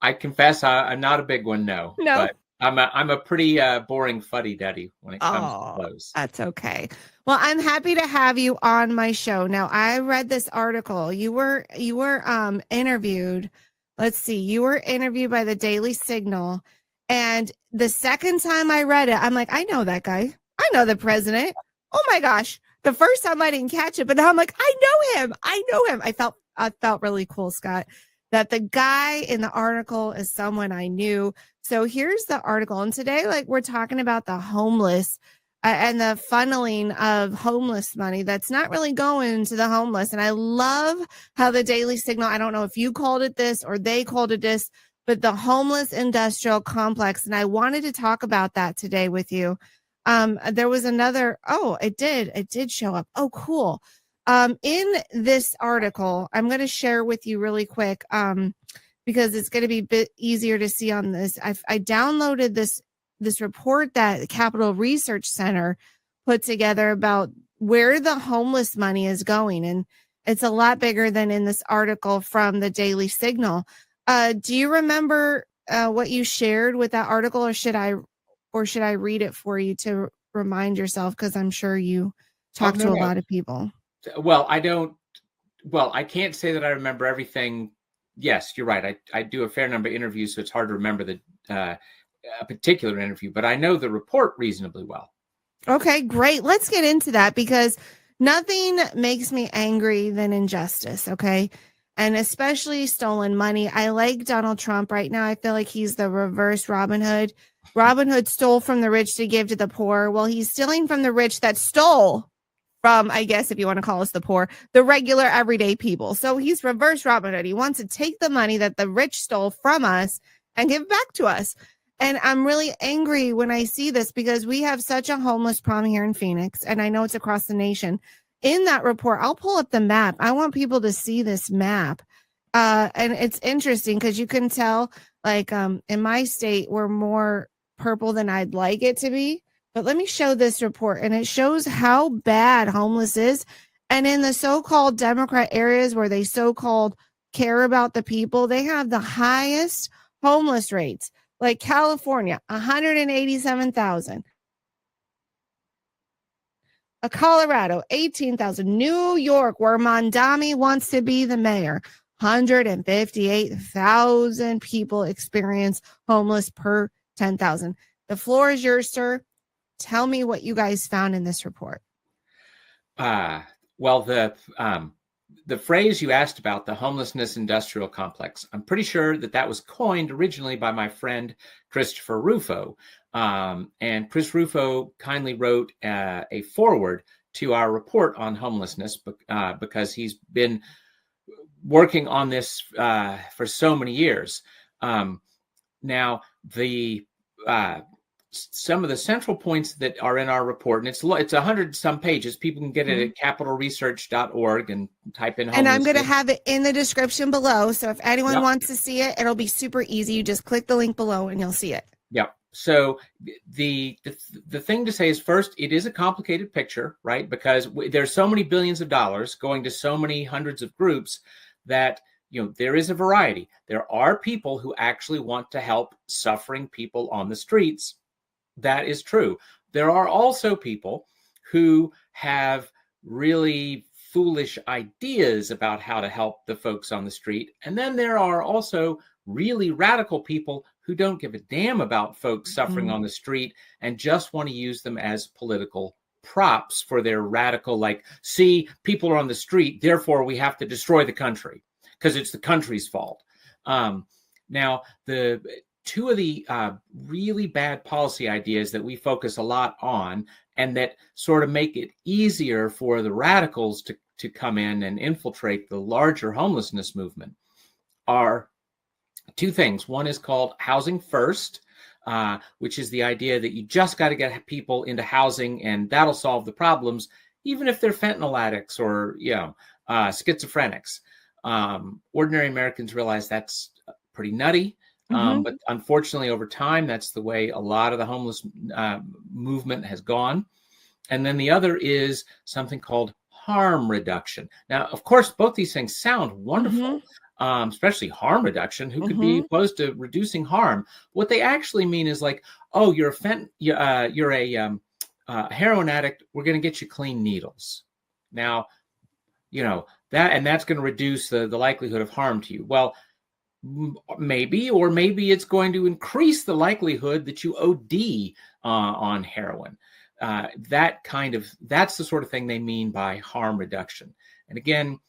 I confess I'm not a big one, no. No. But I'm a pretty boring fuddy-duddy when it comes to clothes. That's okay. Well, I'm happy to have you on my show. Now, I read this article. You were interviewed. Let's see. You were interviewed by the Daily Signal. And the second time I read it, I'm like, I know that guy. I know the president. Oh my gosh. The first time I didn't catch it, but now I'm like, I know him. I felt really cool, Scott, that the guy in the article is someone I knew. So here's the article. And today, we're talking about the homeless and the funneling of homeless money that's not really going to the homeless. And I love how the Daily Signal, I don't know if you called it this or they called it this, but the homeless industrial complex. And I wanted to talk about that today with you. There was another, it did show up. Oh, cool. In this article, I'm going to share with you really quick, because it's going to be a bit easier to see on this. I downloaded this report that the Capital Research Center put together about where the homeless money is going. And it's a lot bigger than in this article from the Daily Signal. Do you remember what you shared with that article, or should I read it for you to remind yourself, because I'm sure you talk to a lot of people. Well, I can't say that I remember everything. Yes, you're right. I do a fair number of interviews, so it's hard to remember a particular interview, but I know the report reasonably well. Okay, great. Let's get into that, because nothing makes me angry than injustice, okay? And especially stolen money. I like Donald Trump right now. I feel like he's the reverse Robin Hood. Robin Hood stole from the rich to give to the poor. Well, he's stealing from the rich that stole from, I guess, if you want to call us the poor, the regular everyday people. So he's reverse Robin Hood. He wants to take the money that the rich stole from us and give back to us. And I'm really angry when I see this, because we have such a homeless problem here in Phoenix, and I know it's across the nation. In that report, I'll pull up the map. I want people to see this map. And it's interesting because you can tell, like, in my state, we're more purple than I'd like it to be. But let me show this report, and it shows how bad homeless is. And in the so-called Democrat areas where they so-called care about the people, they have the highest homeless rates. Like California, 187,000. Colorado, 18,000. New York, where Mondami wants to be the mayor, 158,000 people experience homeless per 10,000. The floor is yours, sir. Tell me what you guys found in this report. Well, the phrase you asked about, the homelessness industrial complex, I'm pretty sure that was coined originally by my friend Christopher Rufo. And Chris Rufo kindly wrote a foreword to our report on homelessness because he's been working on this for so many years. Now, some of the central points that are in our report, and it's 100 some pages. People can get it at capitalresearch.org and type in homelessness. And I'm going to have it in the description below. So if anyone wants to see it, it'll be super easy. You just click the link below and you'll see it. Yep. So the thing to say is, first, it is a complicated picture, right? Because there's so many billions of dollars going to so many hundreds of groups that, there is a variety. There are people who actually want to help suffering people on the streets. That is true. There are also people who have really foolish ideas about how to help the folks on the street. And then there are also really radical people who don't give a damn about folks suffering on the street and just want to use them as political props for their radical, like, see, people are on the street, therefore we have to destroy the country because it's the country's fault. Now, two of the really bad policy ideas that we focus a lot on and that sort of make it easier for the radicals to come in and infiltrate the larger homelessness movement are two things. One is called Housing First, which is the idea that you just got to get people into housing and that'll solve the problems, even if they're fentanyl addicts or schizophrenics. Ordinary Americans realize that's pretty nutty. But unfortunately, over time, that's the way a lot of the homeless movement has gone. And then the other is something called harm reduction. Now, of course, both these things sound wonderful, especially harm reduction. Who could be opposed to reducing harm? What they actually mean is like, oh, you're a heroin addict. We're going to get you clean needles. Now, that's going to reduce the likelihood of harm to you. Well, maybe it's going to increase the likelihood that you OD on heroin. That's the sort of thing they mean by harm reduction. And again,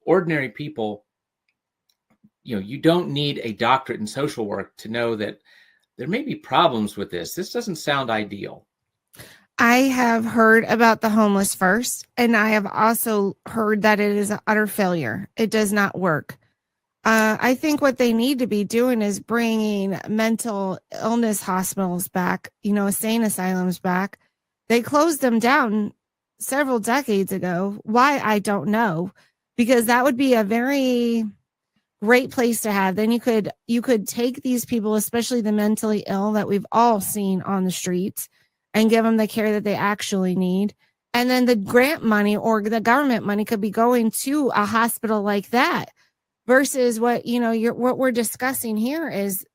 ordinary people, you don't need a doctorate in social work to know that there may be problems with this. This doesn't sound ideal. I have heard about the Homeless First, and I have also heard that it is an utter failure. It does not work. I think what they need to be doing is bringing mental illness hospitals back, insane asylums back. They closed them down several decades ago. Why? I don't know, because that would be a very great place to have. Then you could take these people, especially the mentally ill that we've all seen on the streets, and give them the care that they actually need. And then the grant money or the government money could be going to a hospital like that. Versus what we're discussing here is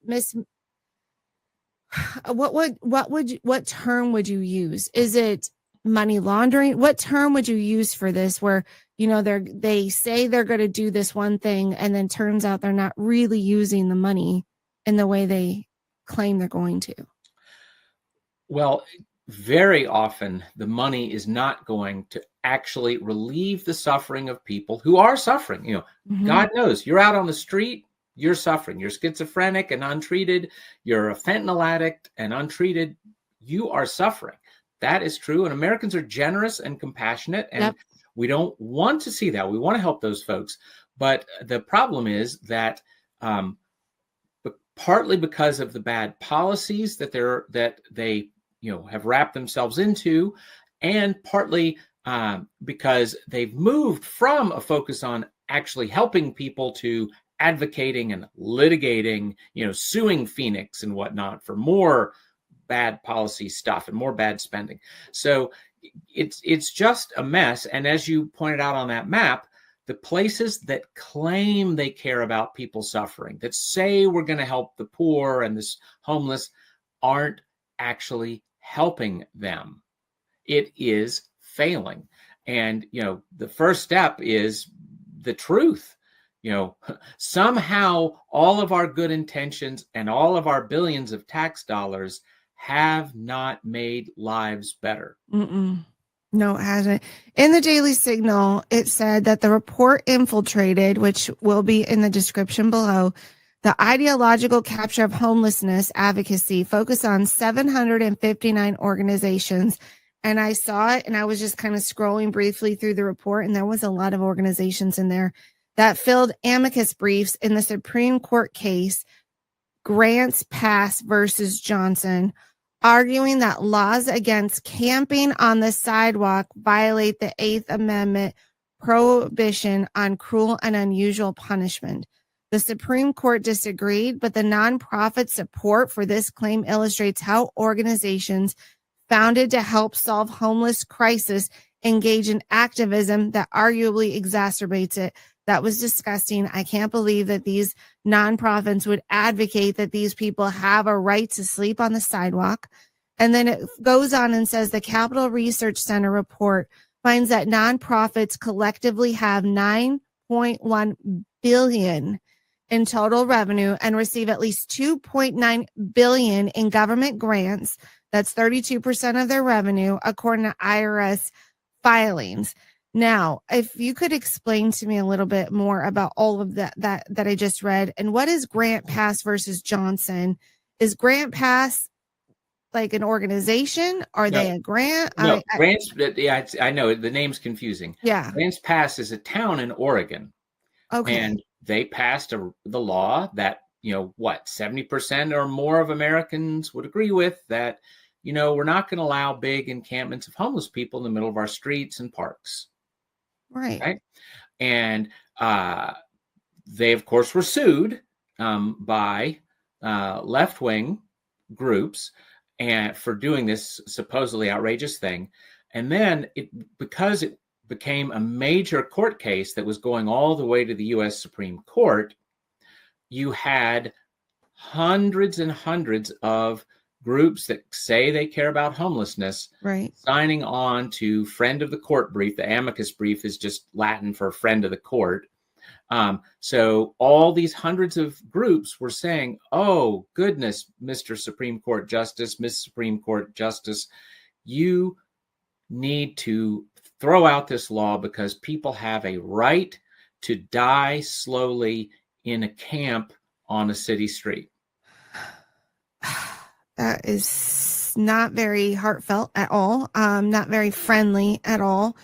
what term would you use? Is it money laundering? What term would you use for this, where, you know, they say they're going to do this one thing and then turns out they're not really using the money in the way they claim they're going to? Well, very often the money is not going to actually relieve the suffering of people who are suffering. You know, God knows, you're out on the street, you're suffering. You're schizophrenic and untreated. You're a fentanyl addict and untreated. You are suffering. That is true. And Americans are generous and compassionate. And we don't want to see that. We want to help those folks. But the problem is that partly because of the bad policies that they have wrapped themselves into, and partly because they've moved from a focus on actually helping people to advocating and litigating, suing Phoenix and whatnot for more bad policy stuff and more bad spending. So it's just a mess. And as you pointed out on that map, the places that claim they care about people suffering, that say we're going to help the poor and the homeless, aren't actually helping them. It is failing. And, the first step is the truth. Somehow all of our good intentions and all of our billions of tax dollars have not made lives better. No, it hasn't. In the Daily Signal, it said that the report infiltrated, which will be in the description below, the ideological capture of homelessness advocacy, focused on 759 organizations. And I saw it, and I was just kind of scrolling briefly through the report, and there was a lot of organizations in there that filled amicus briefs in the Supreme Court case, Grants Pass versus Johnson, arguing that laws against camping on the sidewalk violate the 8th Amendment prohibition on cruel and unusual punishment. The Supreme Court disagreed, but the nonprofit support for this claim illustrates how organizations founded to help solve homeless crisis engage in activism that arguably exacerbates it. That was disgusting. I can't believe that these nonprofits would advocate that these people have a right to sleep on the sidewalk. And then it goes on and says the Capital Research Center report finds that nonprofits collectively have $9.1 billion in total revenue and receive at least $2.9 billion in government grants. That's 32% of their revenue, according to IRS filings. Now, if you could explain to me a little bit more about all of that I just read, and what is Grant Pass versus Johnson? Is Grant Pass like an organization? Are they a grant? No, Grants. I know the name's confusing. Yeah, Grants Pass is a town in Oregon. Okay, and they passed the law that 70% or more of Americans would agree with, that we're not going to allow big encampments of homeless people in the middle of our streets and parks. Right. And they, of course, were sued by left-wing groups and for doing this supposedly outrageous thing. And then because it became a major court case that was going all the way to the U.S. Supreme Court, you had hundreds and hundreds of groups that say they care about homelessness, signing on to friend of the court brief. The amicus brief is just Latin for friend of the court. So all these hundreds of groups were saying, oh, goodness, Mr. Supreme Court Justice, Miss Supreme Court Justice, you need to throw out this law because people have a right to die slowly in a camp on a city street. That is not very heartfelt at all. Not very friendly at all.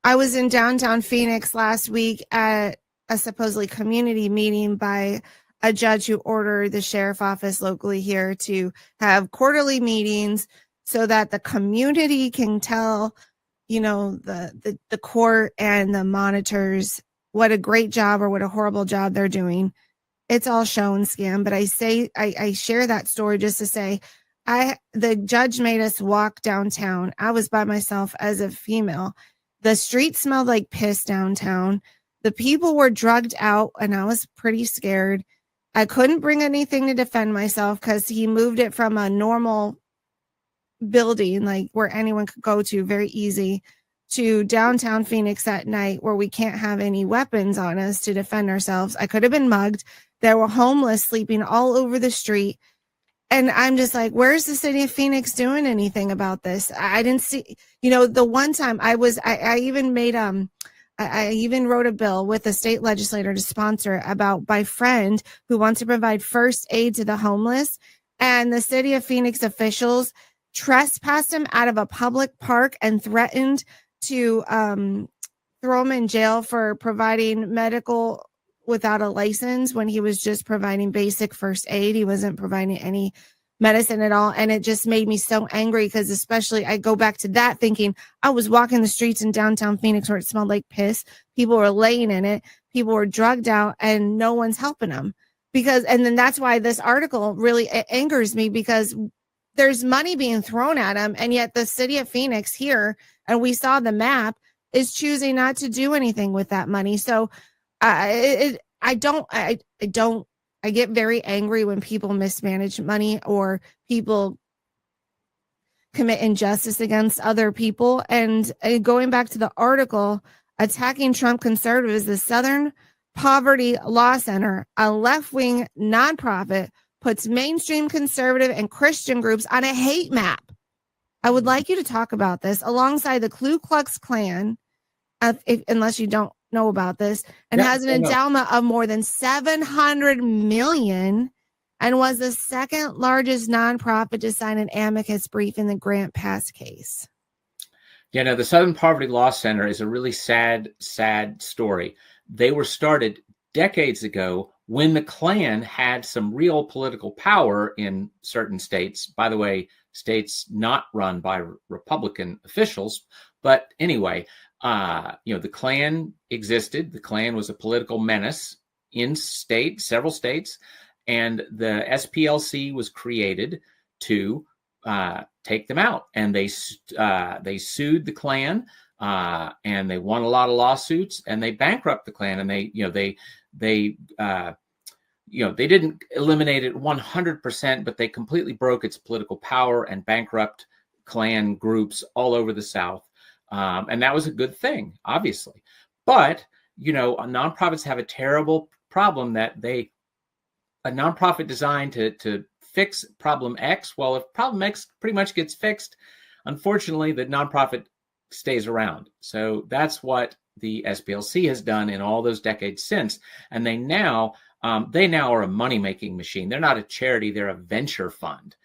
I was in downtown Phoenix last week at a supposedly community meeting by a judge who ordered the sheriff office locally here to have quarterly meetings so that the community can tell, the court and the monitors what a great job or what a horrible job they're doing. It's all show and scam. But I share that story just to say, the judge made us walk downtown. I was by myself as a female. The street smelled like piss downtown. The people were drugged out, and I was pretty scared. I couldn't bring anything to defend myself because he moved it from a normal building, like where anyone could go to very easy, to downtown Phoenix at night where we can't have any weapons on us to defend ourselves. I could have been mugged. There were homeless sleeping all over the street. And I'm just like, where's the city of Phoenix doing anything about this? I didn't see, the one time I even made, I even wrote a bill with a state legislator to sponsor about my friend who wants to provide first aid to the homeless. And the city of Phoenix officials trespassed him out of a public park and threatened to throw him in jail for providing medical without a license when he was just providing basic first aid. He wasn't providing any medicine at all. And it just made me so angry because especially I go back to that thinking I was walking the streets in downtown Phoenix where it smelled like piss. People were laying in it. People were drugged out and no one's helping them and then that's why this article really angers me because there's money being thrown at them. And yet the city of Phoenix here, and we saw the map, is choosing not to do anything with that money. So I get very angry when people mismanage money or people commit injustice against other people. And going back to the article, attacking Trump conservatives, the Southern Poverty Law Center, a left-wing nonprofit, puts mainstream conservative and Christian groups on a hate map. I would like you to talk about this alongside the Ku Klux Klan, unless you don't know about this, and has an endowment of more than $700 million and was the second largest nonprofit to sign an amicus brief in the Grant Pass case. Yeah, no, the Southern Poverty Law Center is a really sad story. They were started decades ago when the Klan had some real political power in certain states. By the way, states not run by Republican officials. But anyway, the Klan existed. The Klan was a political menace in several states. And the SPLC was created to take them out. And they sued the Klan, and they won a lot of lawsuits, and they bankrupted the Klan. And they didn't eliminate it 100%, but they completely broke its political power and bankrupt Klan groups all over the South. And that was a good thing, obviously. But, nonprofits have a terrible problem that a nonprofit designed to fix problem X. Well, if problem X pretty much gets fixed, unfortunately, the nonprofit stays around. So that's what the SPLC has done in all those decades since. And they now are a money-making machine. They're not a charity. They're a venture fund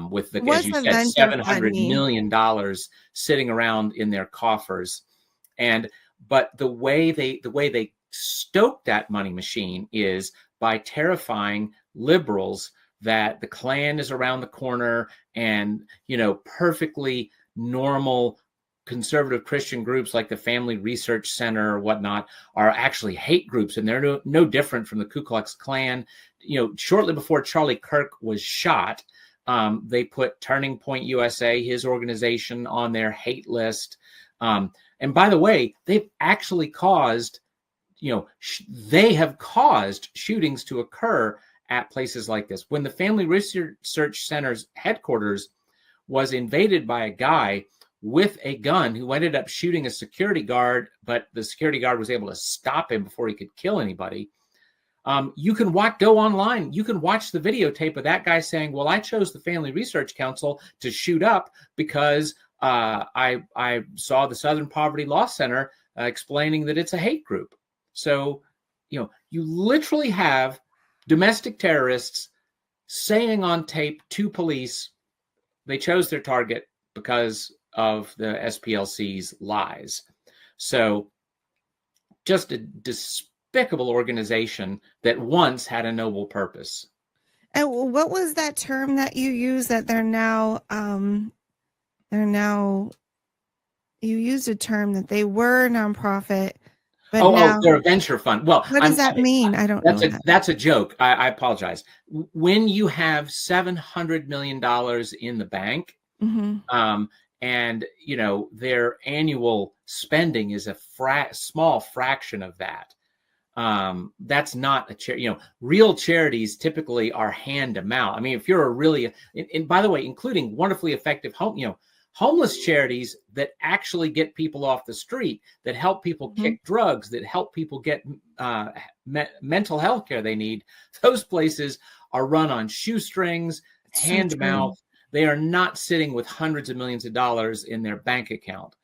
with, as you said, $700 million sitting around in their coffers. But the way they stoke that money machine is by terrifying liberals that the Klan is around the corner and, perfectly normal conservative Christian groups like the Family Research Center or whatnot are actually hate groups, and they're no different from the Ku Klux Klan. Shortly before Charlie Kirk was shot, they put Turning Point USA, his organization, on their hate list. And by the way, they've actually caused, they have caused shootings to occur at places like this. When the Family Research Center's headquarters was invaded by a guy with a gun who ended up shooting a security guard, but the security guard was able to stop him before he could kill anybody. You can go online. You can watch the videotape of that guy saying, well, I chose the Family Research Council to shoot up because I saw the Southern Poverty Law Center explaining that it's a hate group. So, you literally have domestic terrorists saying on tape to police they chose their target because of the SPLC's lies. So just a despicable organization that once had a noble purpose. And what was that term that you used that you used a term that they were a nonprofit, but now they're a venture fund. Well, what does that mean? I don't know. That's a joke. I apologize. When you have $700 million in the bank, and their annual spending is a small fraction of that. That's not a charity. Real charities typically are hand to mouth. I mean, if you're a really, and by the way, including wonderfully effective homeless charities that actually get people off the street, that help people kick drugs, that help people get mental health care they need. Those places are run on shoestrings, hand to mouth. They are not sitting with hundreds of millions of dollars in their bank account.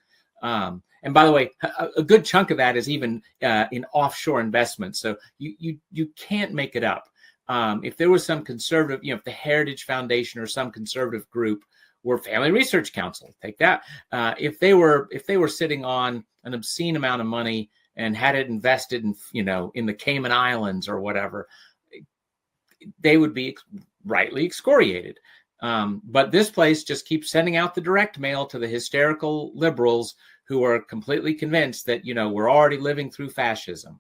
And by the way, a good chunk of that is even in offshore investments. So you can't make it up. If there was some conservative, if the Heritage Foundation or some conservative group were Family Research Council, take that. If they were sitting on an obscene amount of money and had it invested in, in the Cayman Islands or whatever, they would be rightly excoriated. But this place just keeps sending out the direct mail to the hysterical liberals who are completely convinced that, we're already living through fascism.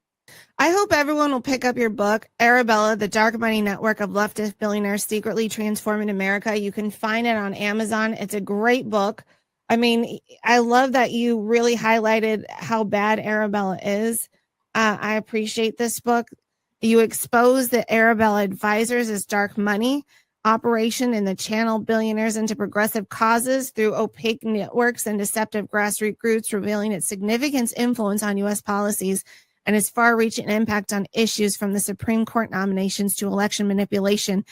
I hope everyone will pick up your book, Arabella, The Dark Money Network of Leftist Billionaires Secretly Transforming America. You can find it on Amazon. It's a great book. I mean, I love that you really highlighted how bad Arabella is. I appreciate this book. You expose the Arabella advisors as dark money operation and the channel billionaires into progressive causes through opaque networks and deceptive grassroots groups, revealing its significant influence on U.S. policies and its far-reaching impact on issues from the Supreme Court nominations to election manipulation.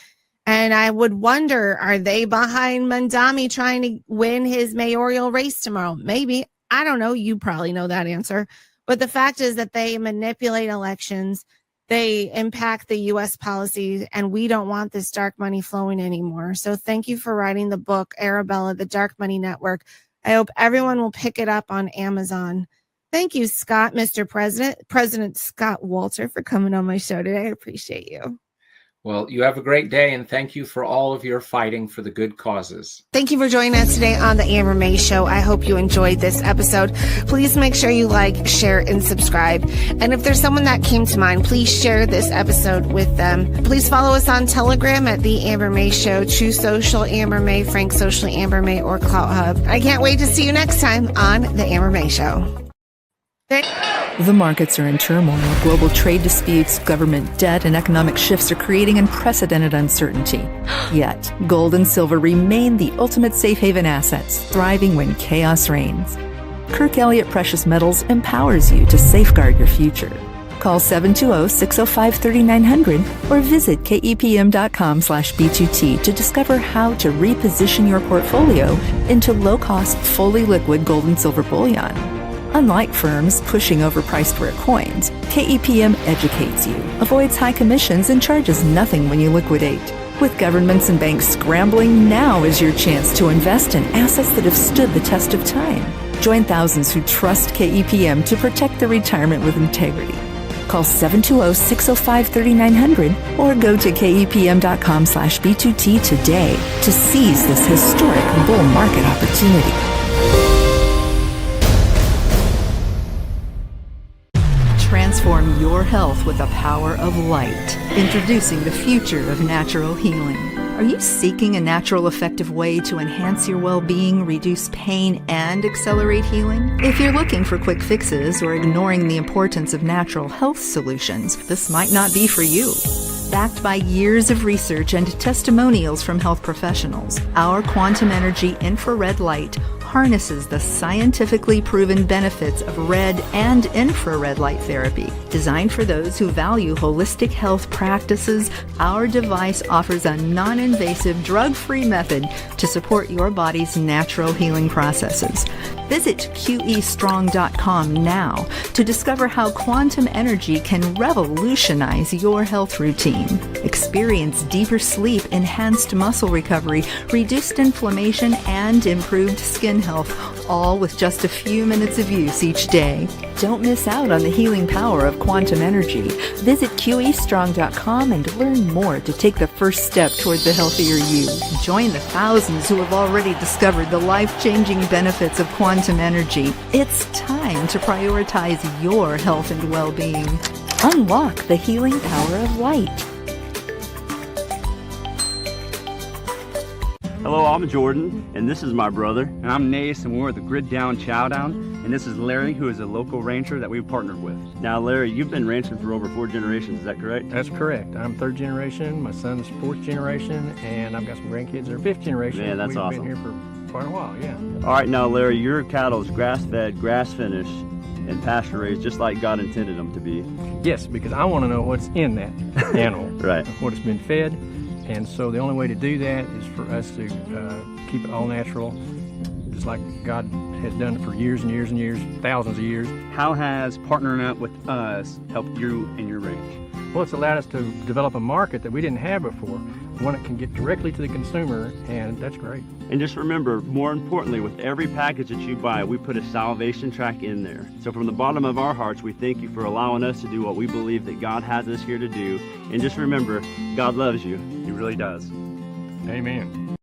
And I would wonder, are they behind Mandami trying to win his mayoral race tomorrow? Maybe. I don't know. You probably know that answer. But the fact is that they manipulate elections. They impact the U.S. policy, and we don't want this dark money flowing anymore. So thank you for writing the book, Arabella, The Dark Money Network. I hope everyone will pick it up on Amazon. Thank you, Scott, Mr. President, President Scott Walter, for coming on my show today. I appreciate you. Well, you have a great day, and thank you for all of your fighting for the good causes. Thank you for joining us today on The Amber May Show. I hope you enjoyed this episode. Please make sure you like, share, and subscribe. And if there's someone that came to mind, please share this episode with them. Please follow us on Telegram at The Amber May Show, True Social, Amber May, Frank Socially, Amber May, or Clout Hub. I can't wait to see you next time on The Amber May Show. The markets are in turmoil. Global trade disputes, government debt, and economic shifts are creating unprecedented uncertainty. Yet, gold and silver remain the ultimate safe haven assets, thriving when chaos reigns. Kirk Elliott Precious Metals empowers you to safeguard your future. Call 720-605-3900 or visit kepm.com/B2T to discover how to reposition your portfolio into low-cost, fully liquid gold and silver bullion. Unlike firms pushing overpriced rare coins, KEPM educates you, avoids high commissions, and charges nothing when you liquidate. With governments and banks scrambling, now is your chance to invest in assets that have stood the test of time. Join thousands who trust KEPM to protect their retirement with integrity. Call 720-605-3900 or go to kepm.com/B2T today to seize this historic bull market opportunity. Transform your health with the power of light. Introducing the future of natural healing. Are you seeking a natural, effective way to enhance your well-being, reduce pain, and accelerate healing? If you're looking for quick fixes or ignoring the importance of natural health solutions, this might not be for you. Backed by years of research and testimonials from health professionals, our quantum energy infrared light harnesses the scientifically proven benefits of red and infrared light therapy. Designed for those who value holistic health practices, our device offers a non-invasive, drug-free method to support your body's natural healing processes. Visit QEstrong.com now to discover how quantum energy can revolutionize your health routine. Experience deeper sleep, enhanced muscle recovery, reduced inflammation, and improved skin health, all with just a few minutes of use each day. Don't miss out on the healing power of quantum energy. Visit QEstrong.com and learn more to take the first step toward the healthier you. Join the thousands who have already discovered the life-changing benefits of quantum energy. It's time to prioritize your health and well-being. Unlock the healing power of light. Hello, I'm Jordan, and this is my brother. And I'm Nace, and we're the Grid Down Chowdown. And this is Larry, who is a local rancher that we've partnered with. Now, Larry, you've been ranching for over 4 generations, is that correct? That's correct. I'm 3rd generation, my son's 4th generation, and I've got some grandkids that are 5th generation. Man, that's awesome. We've been here for quite a while, yeah. All right, now, Larry, your cattle is grass-fed, grass-finished, and pasture-raised, just like God intended them to be. Yes, because I want to know what's in that animal. Right. What it's been fed. And so the only way to do that is for us to keep it all natural, just like God has done it for years and years and years, thousands of years. How has partnering up with us helped you and your ranch? Well, it's allowed us to develop a market that we didn't have before, one that can get directly to the consumer, and that's great. And just remember, more importantly, with every package that you buy, we put a salvation track in there. So from the bottom of our hearts, we thank you for allowing us to do what we believe that God has us here to do. And just remember, God loves you. He really does. Amen.